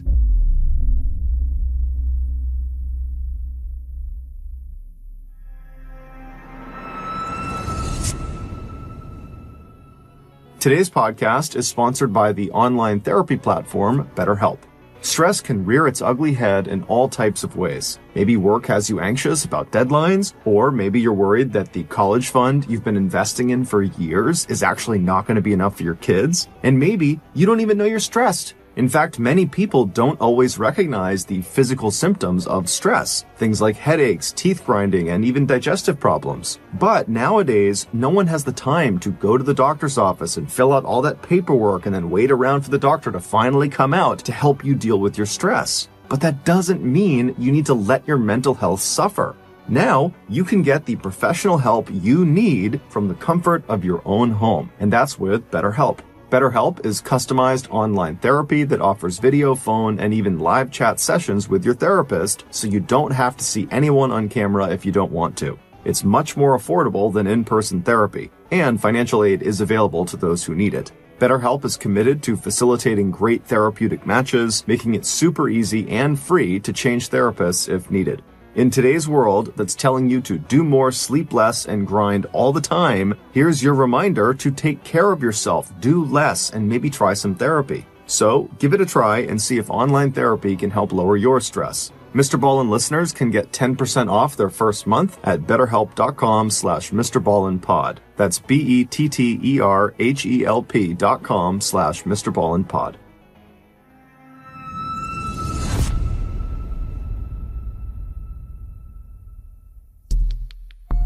Today's podcast is sponsored by the online therapy platform BetterHelp. Stress can rear its ugly head in all types of ways. Maybe work has you anxious about deadlines, or maybe you're worried that the college fund you've been investing in for years is actually not going to be enough for your kids. And maybe you don't even know you're stressed. In fact, many people don't always recognize the physical symptoms of stress, things like headaches, teeth grinding, and even digestive problems. But nowadays, no one has the time to go to the doctor's office and fill out all that paperwork and then wait around for the doctor to finally come out to help you deal with your stress. But that doesn't mean you need to let your mental health suffer. Now, you can get the professional help you need from the comfort of your own home, and that's with BetterHelp. BetterHelp is customized online therapy that offers video, phone, and even live chat sessions with your therapist, so you don't have to see anyone on camera if you don't want to. It's much more affordable than in-person therapy, and financial aid is available to those who need it. BetterHelp is committed to facilitating great therapeutic matches, making it super easy and free to change therapists if needed. In today's world that's telling you to do more, sleep less, and grind all the time, here's your reminder to take care of yourself, do less, and maybe try some therapy. So give it a try and see if online therapy can help lower your stress. Mr. Ballen listeners can get 10% off their first month at betterhelp.com/MrBallenPod. That's BetterHelp.com/MrBallenPod.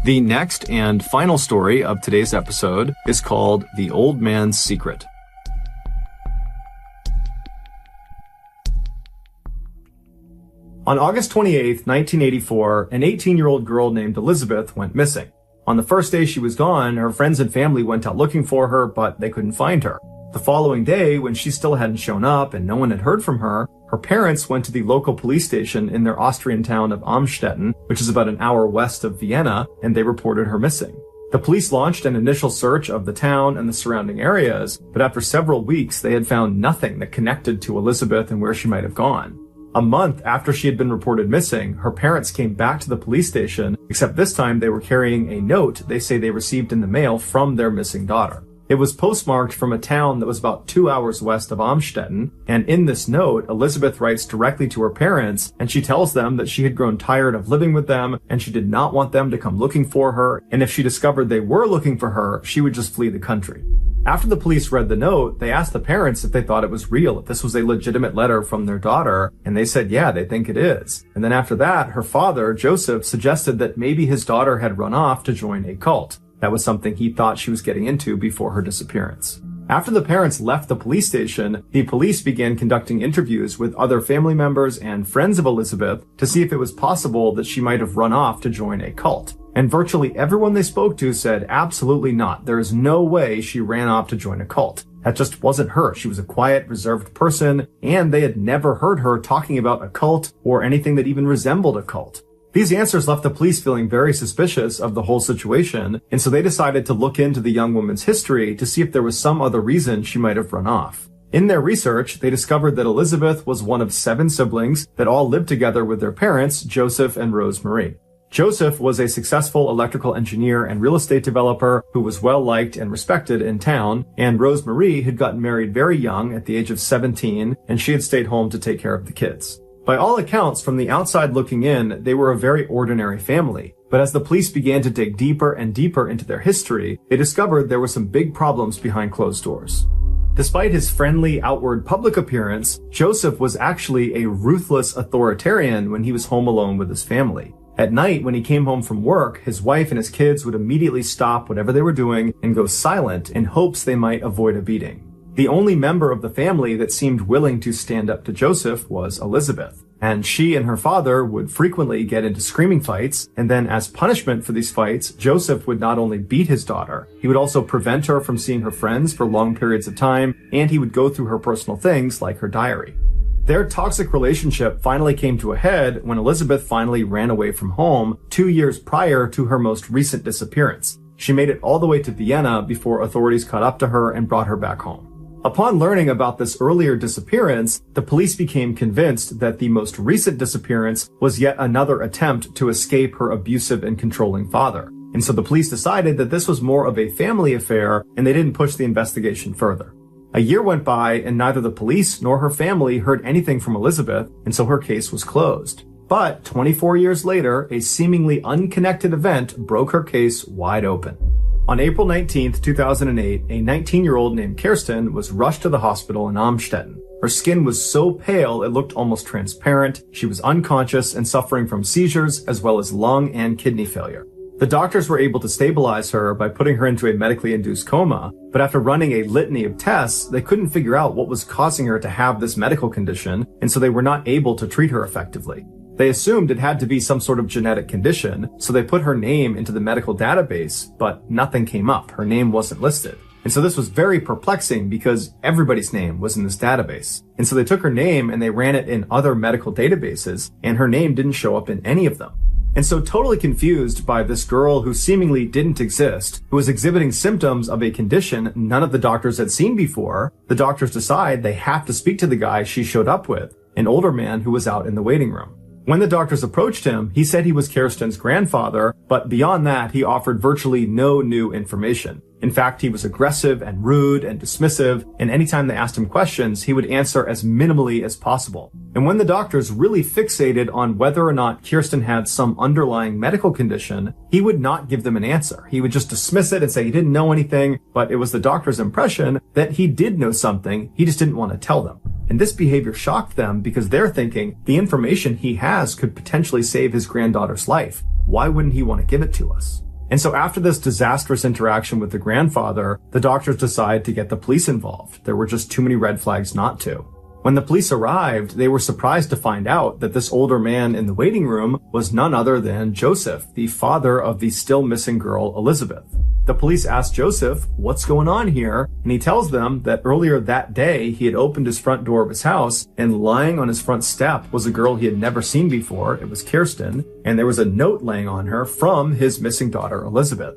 The next and final story of today's episode is called The Old Man's Secret. On August 28, 1984, an 18-year-old girl named Elizabeth went missing. On the first day she was gone, her friends and family went out looking for her, but they couldn't find her. The following day, when she still hadn't shown up and no one had heard from her, her parents went to the local police station in their Austrian town of Amstetten, which is about an hour west of Vienna, and they reported her missing. The police launched an initial search of the town and the surrounding areas, but after several weeks, they had found nothing that connected to Elizabeth and where she might have gone. A month after she had been reported missing, her parents came back to the police station, except this time they were carrying a note they say they received in the mail from their missing daughter. It was postmarked from a town that was about 2 hours west of Amstetten, and in this note, Elizabeth writes directly to her parents, and she tells them that she had grown tired of living with them, and she did not want them to come looking for her, and if she discovered they were looking for her, she would just flee the country. After the police read the note, they asked the parents if they thought it was real, if this was a legitimate letter from their daughter, and they said, yeah, they think it is. And then after that, her father, Joseph, suggested that maybe his daughter had run off to join a cult. That was something he thought she was getting into before her disappearance. After the parents left the police station, the police began conducting interviews with other family members and friends of Elizabeth to see if it was possible that she might have run off to join a cult. And virtually everyone they spoke to said absolutely not. There is no way she ran off to join a cult. That just wasn't her. She was a quiet, reserved person, and they had never heard her talking about a cult or anything that even resembled a cult. These answers left the police feeling very suspicious of the whole situation, and so they decided to look into the young woman's history to see if there was some other reason she might have run off. In their research, they discovered that Elizabeth was one of 7 siblings that all lived together with their parents, Joseph and Rose Marie. Joseph was a successful electrical engineer and real estate developer who was well liked and respected in town, and Rose Marie had gotten married very young at the age of 17, and she had stayed home to take care of the kids. By all accounts, from the outside looking in, they were a very ordinary family. But as the police began to dig deeper and deeper into their history, they discovered there were some big problems behind closed doors. Despite his friendly outward public appearance, Joseph was actually a ruthless authoritarian when he was home alone with his family. At night, when he came home from work, his wife and his kids would immediately stop whatever they were doing and go silent in hopes they might avoid a beating. The only member of the family that seemed willing to stand up to Joseph was Elizabeth, and she and her father would frequently get into screaming fights, and then as punishment for these fights, Joseph would not only beat his daughter, he would also prevent her from seeing her friends for long periods of time, and he would go through her personal things like her diary. Their toxic relationship finally came to a head when Elizabeth finally ran away from home 2 years prior to her most recent disappearance. She made it all the way to Vienna before authorities caught up to her and brought her back home. Upon learning about this earlier disappearance, the police became convinced that the most recent disappearance was yet another attempt to escape her abusive and controlling father. And so the police decided that this was more of a family affair, and they didn't push the investigation further. A year went by, and neither the police nor her family heard anything from Elizabeth, and so her case was closed. But 24 years later, a seemingly unconnected event broke her case wide open. On April 19, 2008, a 19-year-old named Kirsten was rushed to the hospital in Amstetten. Her skin was so pale it looked almost transparent. She was unconscious and suffering from seizures as well as lung and kidney failure. The doctors were able to stabilize her by putting her into a medically induced coma, but after running a litany of tests, they couldn't figure out what was causing her to have this medical condition, and so they were not able to treat her effectively. They assumed it had to be some sort of genetic condition, so they put her name into the medical database, but nothing came up. Her name wasn't listed. And so this was very perplexing because everybody's name was in this database. And so they took her name and they ran it in other medical databases, and her name didn't show up in any of them. And so totally confused by this girl who seemingly didn't exist, who was exhibiting symptoms of a condition none of the doctors had seen before, the doctors decide they have to speak to the guy she showed up with, an older man who was out in the waiting room. When the doctors approached him, he said he was Kirsten's grandfather, but beyond that, he offered virtually no new information. In fact, he was aggressive and rude and dismissive, and anytime they asked him questions, he would answer as minimally as possible. And when the doctors really fixated on whether or not Kirsten had some underlying medical condition, he would not give them an answer. He would just dismiss it and say he didn't know anything, but it was the doctor's impression that he did know something, he just didn't want to tell them. And this behavior shocked them because they're thinking the information he has could potentially save his granddaughter's life. Why wouldn't he want to give it to us? And so after this disastrous interaction with the grandfather, the doctors decide to get the police involved. There were just too many red flags not to. When the police arrived, they were surprised to find out that this older man in the waiting room was none other than Joseph, the father of the still missing girl, Elizabeth. The police asked Joseph, "What's going on here?" And he tells them that earlier that day, he had opened his front door of his house, and lying on his front step was a girl he had never seen before. It was Kirsten, and there was a note laying on her from his missing daughter, Elizabeth.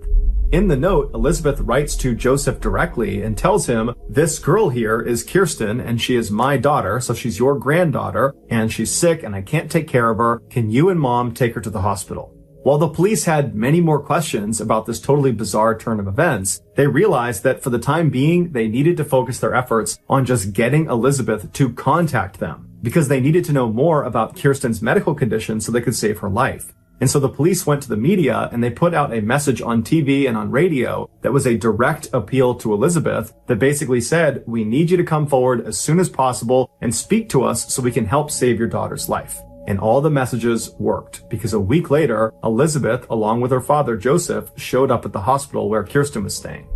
In the note, Elizabeth writes to Joseph directly and tells him, "This girl here is Kirsten, and she is my daughter, so she's your granddaughter, and she's sick, and I can't take care of her. Can you and Mom take her to the hospital?" While the police had many more questions about this totally bizarre turn of events, they realized that for the time being, they needed to focus their efforts on just getting Elizabeth to contact them, because they needed to know more about Kirsten's medical condition so they could save her life. And so the police went to the media and they put out a message on TV and on radio that was a direct appeal to Elizabeth that basically said, "We need you to come forward as soon as possible and speak to us so we can help save your daughter's life." And all the messages worked, because a week later, Elizabeth, along with her father Joseph, showed up at the hospital where Kirsten was staying.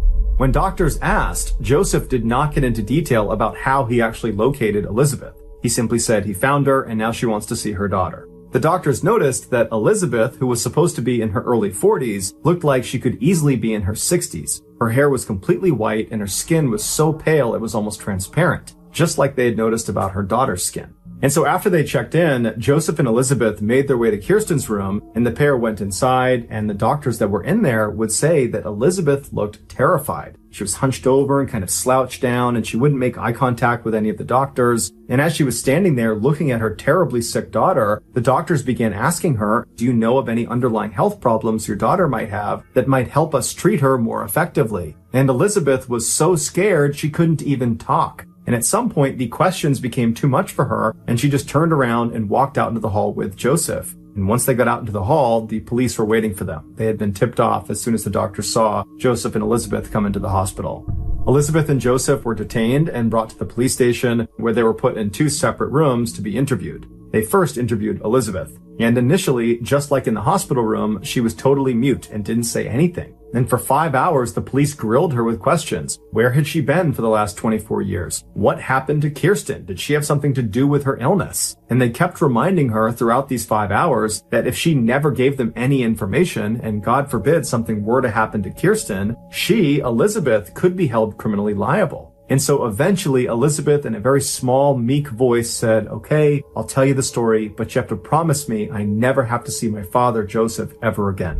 When doctors asked, Joseph did not get into detail about how he actually located Elizabeth. He simply said he found her and now she wants to see her daughter. The doctors noticed that Elizabeth, who was supposed to be in her early 40s, looked like she could easily be in her 60s. Her hair was completely white and her skin was so pale it was almost transparent, just like they had noticed about her daughter's skin. And so after they checked in, Joseph and Elizabeth made their way to Kirsten's room and the pair went inside, and the doctors that were in there would say that Elizabeth looked terrified. She was hunched over and kind of slouched down, and she wouldn't make eye contact with any of the doctors. And as she was standing there looking at her terribly sick daughter, the doctors began asking her, "Do you know of any underlying health problems your daughter might have that might help us treat her more effectively?" And Elizabeth was so scared she couldn't even talk. And at some point, the questions became too much for her, and she just turned around and walked out into the hall with Joseph. And once they got out into the hall, the police were waiting for them. They had been tipped off as soon as the doctors saw Joseph and Elizabeth come into the hospital. Elizabeth and Joseph were detained and brought to the police station, where they were put in 2 separate rooms to be interviewed. They first interviewed Elizabeth, and initially, just like in the hospital room, she was totally mute and didn't say anything. And for 5 hours, the police grilled her with questions. Where had she been for the last 24 years? What happened to Kirsten? Did she have something to do with her illness? And they kept reminding her throughout these 5 hours that if she never gave them any information, and God forbid something were to happen to Kirsten, she, Elizabeth, could be held criminally liable. And so eventually Elizabeth, in a very small, meek voice, said, "Okay, I'll tell you the story, but you have to promise me I never have to see my father, Joseph, ever again."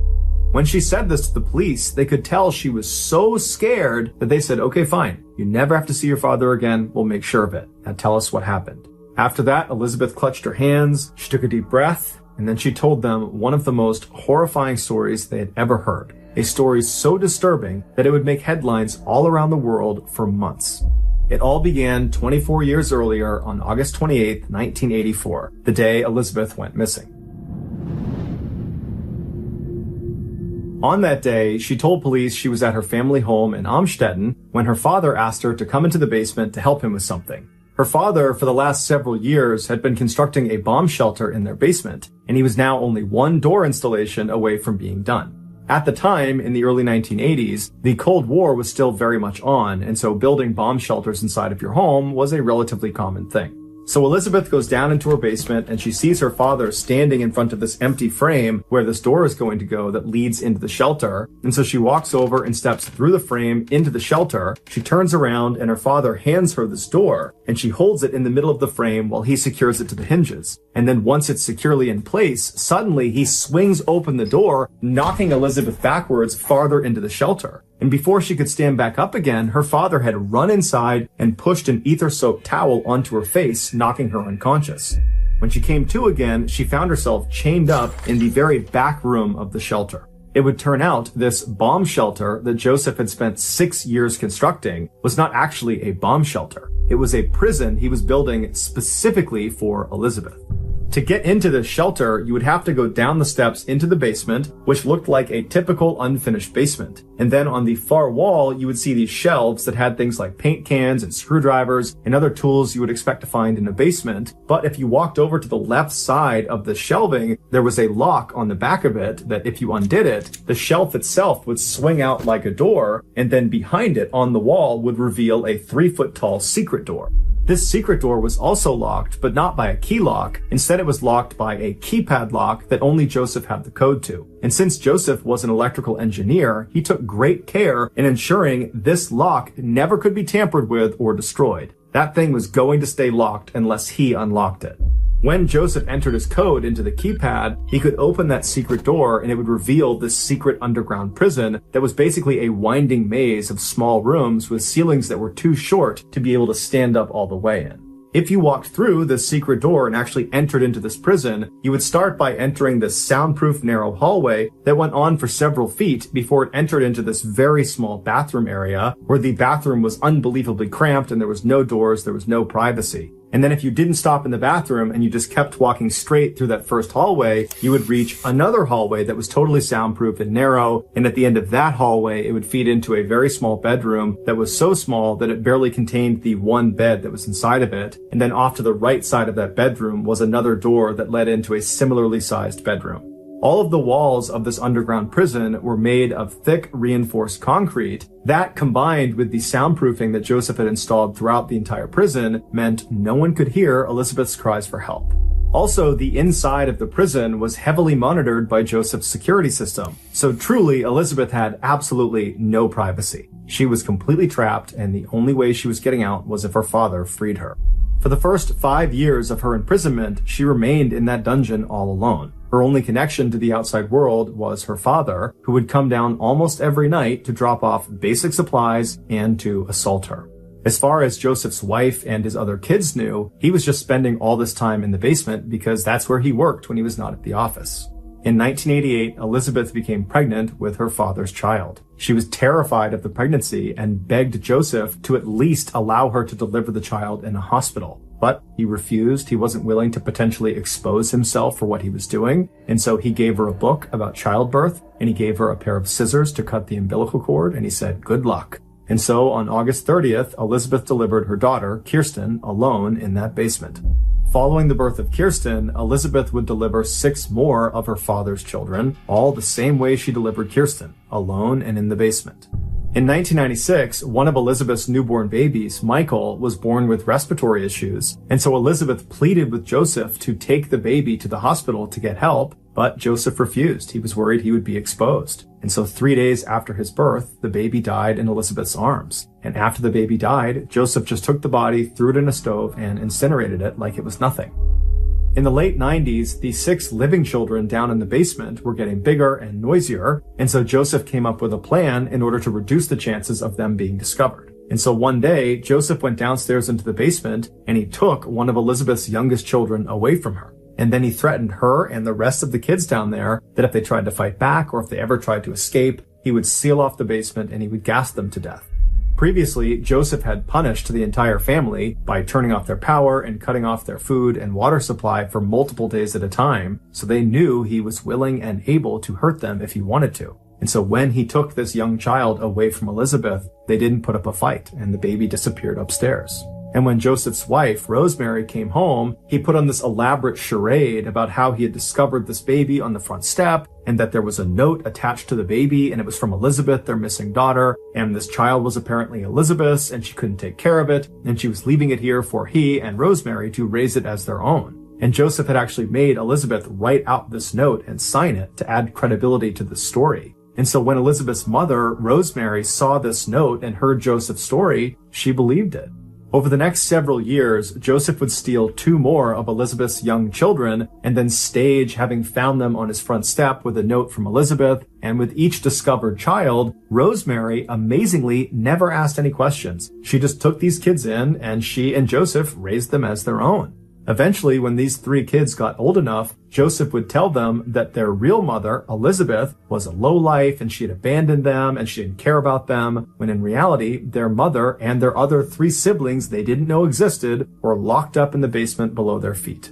When she said this to the police, they could tell she was so scared that they said, "Okay, fine. You never have to see your father again. We'll make sure of it. Now tell us what happened." After that, Elizabeth clutched her hands, she took a deep breath, and then she told them one of the most horrifying stories they had ever heard. A story so disturbing that it would make headlines all around the world for months. It all began 24 years earlier on August 28, 1984, the day Elizabeth went missing. On that day, she told police she was at her family home in Amstetten when her father asked her to come into the basement to help him with something. Her father, for the last several years, had been constructing a bomb shelter in their basement, and he was now only one door installation away from being done. At the time, in the early 1980s, the Cold War was still very much on, and so building bomb shelters inside of your home was a relatively common thing. So Elizabeth goes down into her basement and she sees her father standing in front of this empty frame where this door is going to go that leads into the shelter. And so she walks over and steps through the frame into the shelter. She turns around and her father hands her this door and she holds it in the middle of the frame while he secures it to the hinges. And then once it's securely in place, suddenly he swings open the door, knocking Elizabeth backwards farther into the shelter. And before she could stand back up again, her father had run inside and pushed an ether-soaked towel onto her face, knocking her unconscious. When she came to again, she found herself chained up in the very back room of the shelter. It would turn out this bomb shelter that Joseph had spent 6 years constructing was not actually a bomb shelter. It was a prison he was building specifically for Elizabeth. To get into this shelter, you would have to go down the steps into the basement, which looked like a typical unfinished basement. And then on the far wall, you would see these shelves that had things like paint cans and screwdrivers and other tools you would expect to find in a basement. But if you walked over to the left side of the shelving, there was a lock on the back of it that if you undid it, the shelf itself would swing out like a door, and then behind it on the wall would reveal a 3-foot tall secret door. This secret door was also locked, but not by a key lock. Instead, it was locked by a keypad lock that only Joseph had the code to. And since Joseph was an electrical engineer, he took great care in ensuring this lock never could be tampered with or destroyed. That thing was going to stay locked unless he unlocked it. When Joseph entered his code into the keypad, he could open that secret door and it would reveal this secret underground prison that was basically a winding maze of small rooms with ceilings that were too short to be able to stand up all the way in. If you walked through this secret door and actually entered into this prison, you would start by entering this soundproof narrow hallway that went on for several feet before it entered into this very small bathroom area where the bathroom was unbelievably cramped and there was no doors, there was no privacy. And then if you didn't stop in the bathroom and you just kept walking straight through that first hallway, you would reach another hallway that was totally soundproof and narrow. And at the end of that hallway, it would feed into a very small bedroom that was so small that it barely contained the one bed that was inside of it. And then off to the right side of that bedroom was another door that led into a similarly sized bedroom. All of the walls of this underground prison were made of thick, reinforced concrete. That, combined with the soundproofing that Joseph had installed throughout the entire prison, meant no one could hear Elizabeth's cries for help. Also, the inside of the prison was heavily monitored by Joseph's security system. So truly, Elizabeth had absolutely no privacy. She was completely trapped, and the only way she was getting out was if her father freed her. For the first 5 years of her imprisonment, she remained in that dungeon all alone. Her only connection to the outside world was her father, who would come down almost every night to drop off basic supplies and to assault her. As far as Joseph's wife and his other kids knew, he was just spending all this time in the basement because that's where he worked when he was not at the office. In 1988, Elizabeth became pregnant with her father's child. She was terrified of the pregnancy and begged Joseph to at least allow her to deliver the child in a hospital. But he refused. He wasn't willing to potentially expose himself for what he was doing. And so he gave her a book about childbirth, and he gave her a pair of scissors to cut the umbilical cord, and he said, "Good luck." And so on August 30th, Elizabeth delivered her daughter, Kirsten, alone in that basement. Following the birth of Kirsten, Elizabeth would deliver 6 more of her father's children, all the same way she delivered Kirsten, alone and in the basement. In 1996, one of Elizabeth's newborn babies, Michael, was born with respiratory issues, and so Elizabeth pleaded with Joseph to take the baby to the hospital to get help, but Joseph refused. He was worried he would be exposed. And so 3 days after his birth, the baby died in Elizabeth's arms. And after the baby died, Joseph just took the body, threw it in a stove, and incinerated it like it was nothing. In the late 90s, the 6 living children down in the basement were getting bigger and noisier, and so Joseph came up with a plan in order to reduce the chances of them being discovered. And so one day, Joseph went downstairs into the basement, and he took one of Elizabeth's youngest children away from her. And then he threatened her and the rest of the kids down there that if they tried to fight back or if they ever tried to escape, he would seal off the basement and he would gas them to death. Previously, Joseph had punished the entire family by turning off their power and cutting off their food and water supply for multiple days at a time, so they knew he was willing and able to hurt them if he wanted to. And so when he took this young child away from Elizabeth, they didn't put up a fight and the baby disappeared upstairs. And when Joseph's wife, Rosemary, came home, he put on this elaborate charade about how he had discovered this baby on the front step and that there was a note attached to the baby and it was from Elizabeth, their missing daughter, and this child was apparently Elizabeth's and she couldn't take care of it and she was leaving it here for he and Rosemary to raise it as their own. And Joseph had actually made Elizabeth write out this note and sign it to add credibility to the story. And so when Elizabeth's mother, Rosemary, saw this note and heard Joseph's story, she believed it. Over the next several years, Joseph would steal 2 more of Elizabeth's young children and then stage having found them on his front step with a note from Elizabeth. And with each discovered child, Rosemary amazingly never asked any questions. She just took these kids in and she and Joseph raised them as their own. Eventually, when these 3 kids got old enough, Joseph would tell them that their real mother, Elizabeth, was a lowlife and she had abandoned them and she didn't care about them, when in reality, their mother and their other 3 siblings they didn't know existed were locked up in the basement below their feet.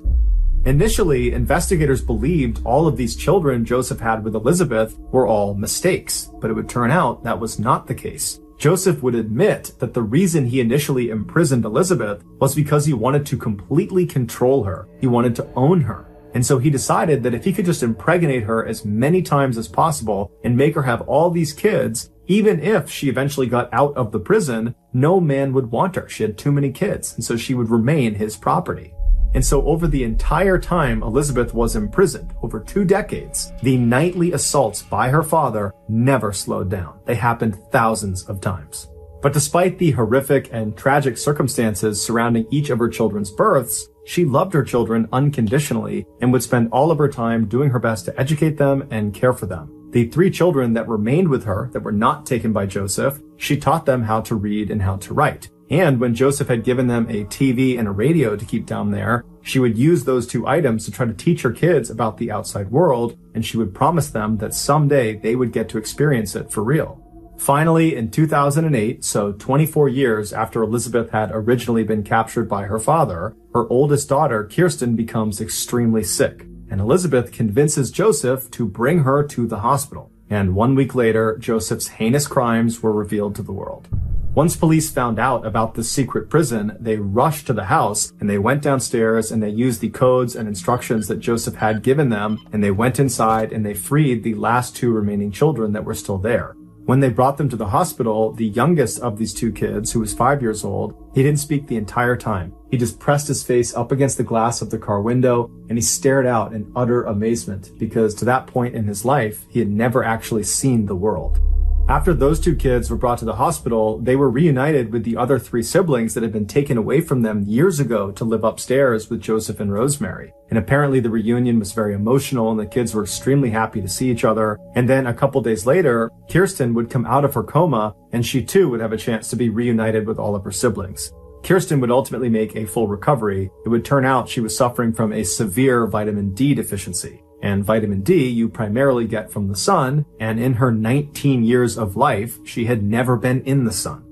Initially, investigators believed all of these children Joseph had with Elizabeth were all mistakes, but it would turn out that was not the case. Joseph would admit that the reason he initially imprisoned Elizabeth was because he wanted to completely control her. He wanted to own her. And so he decided that if he could just impregnate her as many times as possible and make her have all these kids, even if she eventually got out of the prison, no man would want her. She had too many kids, and so she would remain his property. And so over the entire time Elizabeth was imprisoned, over 2 decades, the nightly assaults by her father never slowed down. They happened thousands of times. But despite the horrific and tragic circumstances surrounding each of her children's births, she loved her children unconditionally and would spend all of her time doing her best to educate them and care for them. The 3 children that remained with her that were not taken by Joseph, she taught them how to read and how to write. And when Joseph had given them a TV and a radio to keep down there, she would use those 2 items to try to teach her kids about the outside world, and she would promise them that someday they would get to experience it for real. Finally, in 2008, so 24 years after Elizabeth had originally been captured by her father, her oldest daughter, Kirsten, becomes extremely sick, and Elizabeth convinces Joseph to bring her to the hospital. And 1 week later, Joseph's heinous crimes were revealed to the world. Once police found out about this secret prison, they rushed to the house and they went downstairs and they used the codes and instructions that Joseph had given them, and they went inside and they freed the last 2 remaining children that were still there. When they brought them to the hospital, the youngest of these 2 kids, who was 5 years old, he didn't speak the entire time. He just pressed his face up against the glass of the car window and he stared out in utter amazement because to that point in his life, he had never actually seen the world. After those 2 kids were brought to the hospital, they were reunited with the other 3 siblings that had been taken away from them years ago to live upstairs with Joseph and Rosemary. And apparently the reunion was very emotional and the kids were extremely happy to see each other. And then a couple days later, Kirsten would come out of her coma and she too would have a chance to be reunited with all of her siblings. Kirsten would ultimately make a full recovery. It would turn out she was suffering from a severe vitamin D deficiency. And vitamin D you primarily get from the sun, and in her 19 years of life, she had never been in the sun.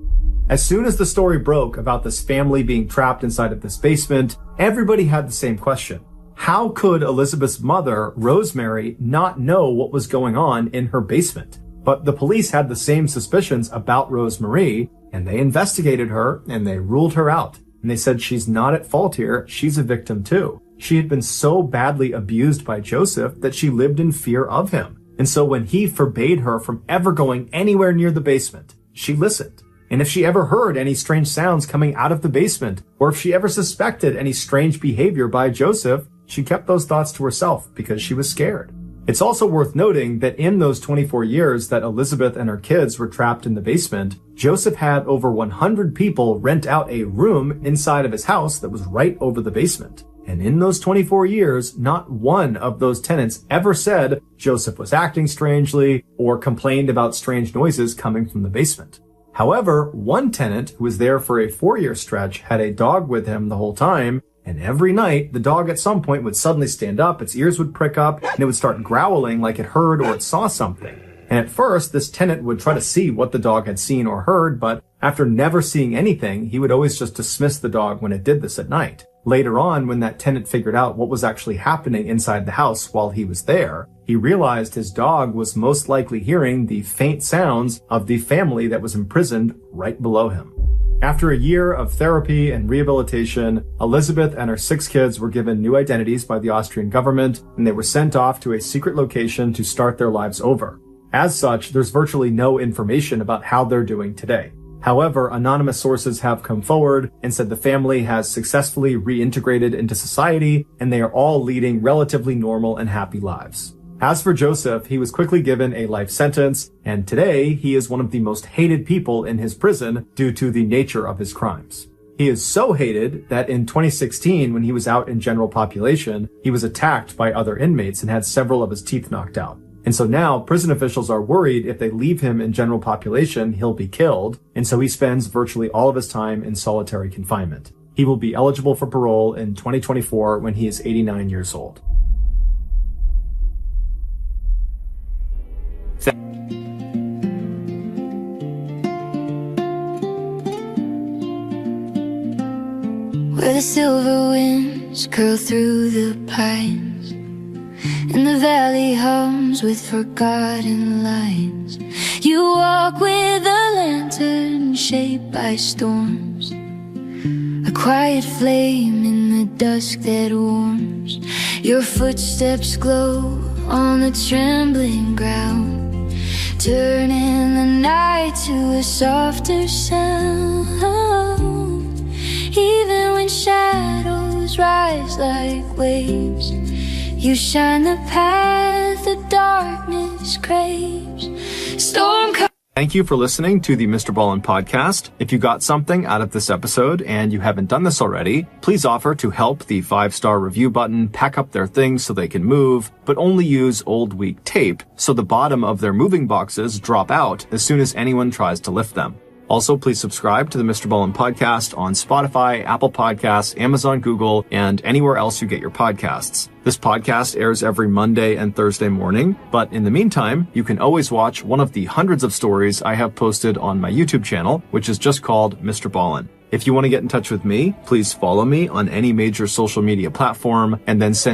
As soon as the story broke about this family being trapped inside of this basement, everybody had the same question. How could Elizabeth's mother, Rosemary, not know what was going on in her basement? But the police had the same suspicions about Rosemary, and they investigated her, and they ruled her out. And they said she's not at fault here, she's a victim too. She had been so badly abused by Joseph that she lived in fear of him. And so when he forbade her from ever going anywhere near the basement, she listened. And if she ever heard any strange sounds coming out of the basement, or if she ever suspected any strange behavior by Joseph, she kept those thoughts to herself because she was scared. It's also worth noting that in those 24 years that Elizabeth and her kids were trapped in the basement, Joseph had over 100 people rent out a room inside of his house that was right over the basement. And in those 24 years, not one of those tenants ever said Joseph was acting strangely or complained about strange noises coming from the basement. However, one tenant who was there for a 4-year stretch had a dog with him the whole time, and every night the dog at some point would suddenly stand up, its ears would prick up, and it would start growling like it heard or it saw something. And at first, this tenant would try to see what the dog had seen or heard, but after never seeing anything, he would always just dismiss the dog when it did this at night. Later on, when that tenant figured out what was actually happening inside the house while he was there, he realized his dog was most likely hearing the faint sounds of the family that was imprisoned right below him. After a year of therapy and rehabilitation, Elizabeth and her 6 kids were given new identities by the Austrian government, and they were sent off to a secret location to start their lives over. As such, there's virtually no information about how they're doing today. However, anonymous sources have come forward and said the family has successfully reintegrated into society and they are all leading relatively normal and happy lives. As for Joseph, he was quickly given a life sentence, and today he is one of the most hated people in his prison due to the nature of his crimes. He is so hated that in 2016, when he was out in general population, he was attacked by other inmates and had several of his teeth knocked out. And so now prison officials are worried if they leave him in general population, he'll be killed. And so he spends virtually all of his time in solitary confinement. He will be eligible for parole in 2024 when he is 89 years old. Where the silver winds curl through the pines, and the valley hums with forgotten lines. You walk with a lantern shaped by storms, a quiet flame in the dusk that warms. Your footsteps glow on the trembling ground, turning the night to a softer sound. Even when shadows rise like waves, you shine the path the darkness craves. Thank you for listening to the Mr. Ballen podcast. If you got something out of this episode and you haven't done this already, please offer to help the 5-star review button pack up their things so they can move, but only use old weak tape so the bottom of their moving boxes drop out as soon as anyone tries to lift them. Also, please subscribe to the Mr. Ballen podcast on Spotify, Apple Podcasts, Amazon, Google, and anywhere else you get your podcasts. This podcast airs every Monday and Thursday morning, but in the meantime, you can always watch one of the hundreds of stories I have posted on my YouTube channel, which is just called Mr. Ballen. If you want to get in touch with me, please follow me on any major social media platform and then send